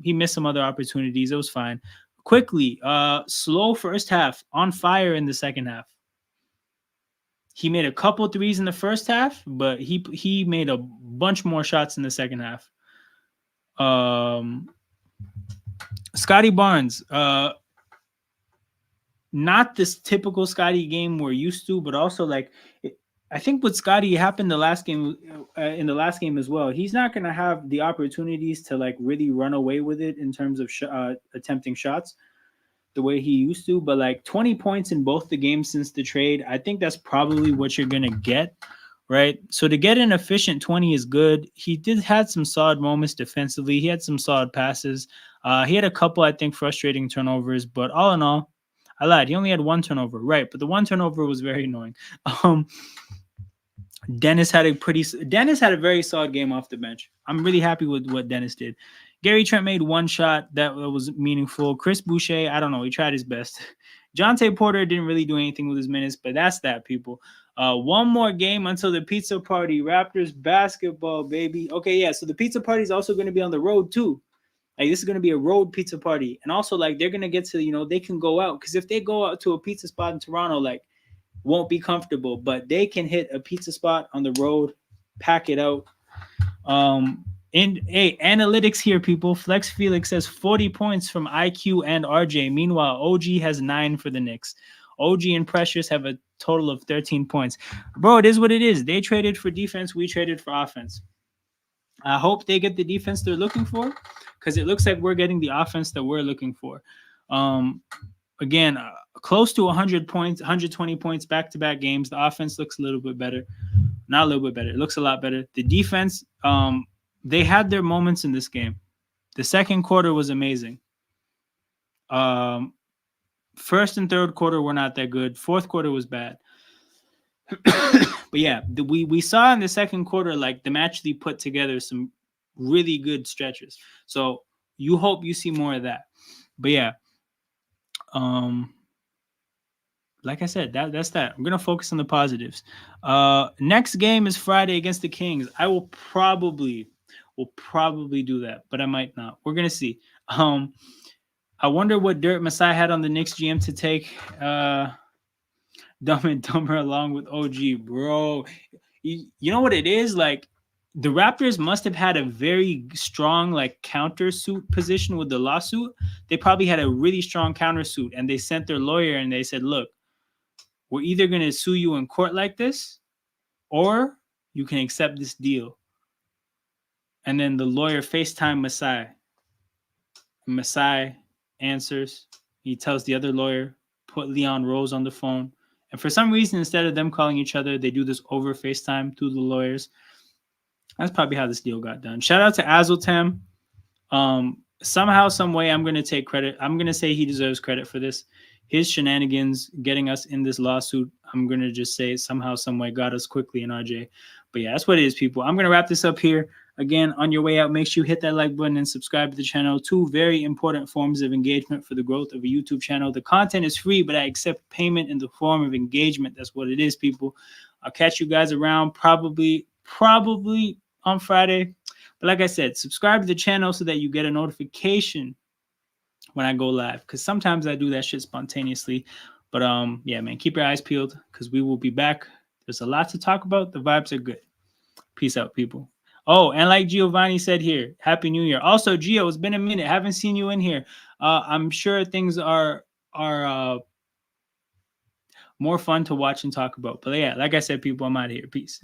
He missed some other opportunities. It was fine. Quickly, slow first half, on fire in the second half. He made a couple threes in the first half, but he made a bunch more shots in the second half. Scotty Barnes, not this typical Scotty game we're used to, but also like I think what Scotty happened the last game in the last game as well. He's not going to have the opportunities to like really run away with it in terms of attempting shots the way he used to. But like 20 points in both the games since the trade, I think that's probably what you're going to get. Right. So to get an efficient 20 is good. He had some solid moments defensively. He had some solid passes. He had a couple, I think, frustrating turnovers. But all in all, I lied. He only had one turnover. Right. But the one turnover was very annoying. Dennis had a very solid game off the bench. I'm really happy with what Dennis did. Gary Trent made one shot that was meaningful. Chris Boucher, I don't know. He tried his best. Jonte Porter didn't really do anything with his minutes, but that's that, people. One more game until the pizza party. Raptors basketball, baby. Okay, yeah. So the pizza party is also going to be on the road too. Like this is going to be a road pizza party, and also like they're going to get to they can go out because if they go out to a pizza spot in Toronto, like won't be comfortable, but they can hit a pizza spot on the road, pack it out. And hey, analytics here, people. Flex Felix says 40 points from IQ and RJ. Meanwhile, OG has 9 for the Knicks. OG and Precious have a total of 13 points. Bro, it is what it is. They traded for defense. We traded for offense. I hope they get the defense they're looking for because it looks like we're getting the offense that we're looking for. Again, close to 100 points, 120 points back-to-back games. The offense looks a little bit better. Not a little bit better. It looks a lot better. The defense, they had their moments in this game. The second quarter was amazing. First and third quarter were not that good. Fourth quarter was bad. But yeah, we saw in the second quarter, like them actually put together some really good stretches. So you hope you see more of that. But yeah, like I said, that's that. I'm gonna focus on the positives. Next game is Friday against the Kings. I will probably do that, but I might not. We're gonna see. I wonder what dirt Masai had on the Knicks GM to take Dumb and Dumber along with OG, bro. You know what it is? Like the Raptors must have had a very strong like countersuit position with the lawsuit. They probably had a really strong countersuit, and they sent their lawyer and they said, "Look, we're either going to sue you in court like this, or you can accept this deal." And then the lawyer FaceTime Masai. Masai answers. He tells the other lawyer, put Leon Rose on the phone. And for some reason, instead of them calling each other, they do this over FaceTime to the lawyers. That's probably how this deal got done. Shout out to Azultam. Somehow, some way, I'm going to take credit. I'm going to say he deserves credit for this. His shenanigans getting us in this lawsuit, I'm going to just say somehow, some way got us quickly in RJ. But yeah, that's what it is, people. I'm going to wrap this up here. Again, on your way out, make sure you hit that like button and subscribe to the channel. 2 very important forms of engagement for the growth of a YouTube channel. The content is free, but I accept payment in the form of engagement. That's what it is, people. I'll catch you guys around probably on Friday. But like I said, subscribe to the channel so that you get a notification when I go live, because sometimes I do that shit spontaneously. But yeah, man, keep your eyes peeled because we will be back. There's a lot to talk about. The vibes are good. Peace out, people. Oh, and like Giovanni said here, Happy New Year. Also, Gio, it's been a minute. Haven't seen you in here. I'm sure things are more fun to watch and talk about. But yeah, like I said, people, I'm out of here. Peace.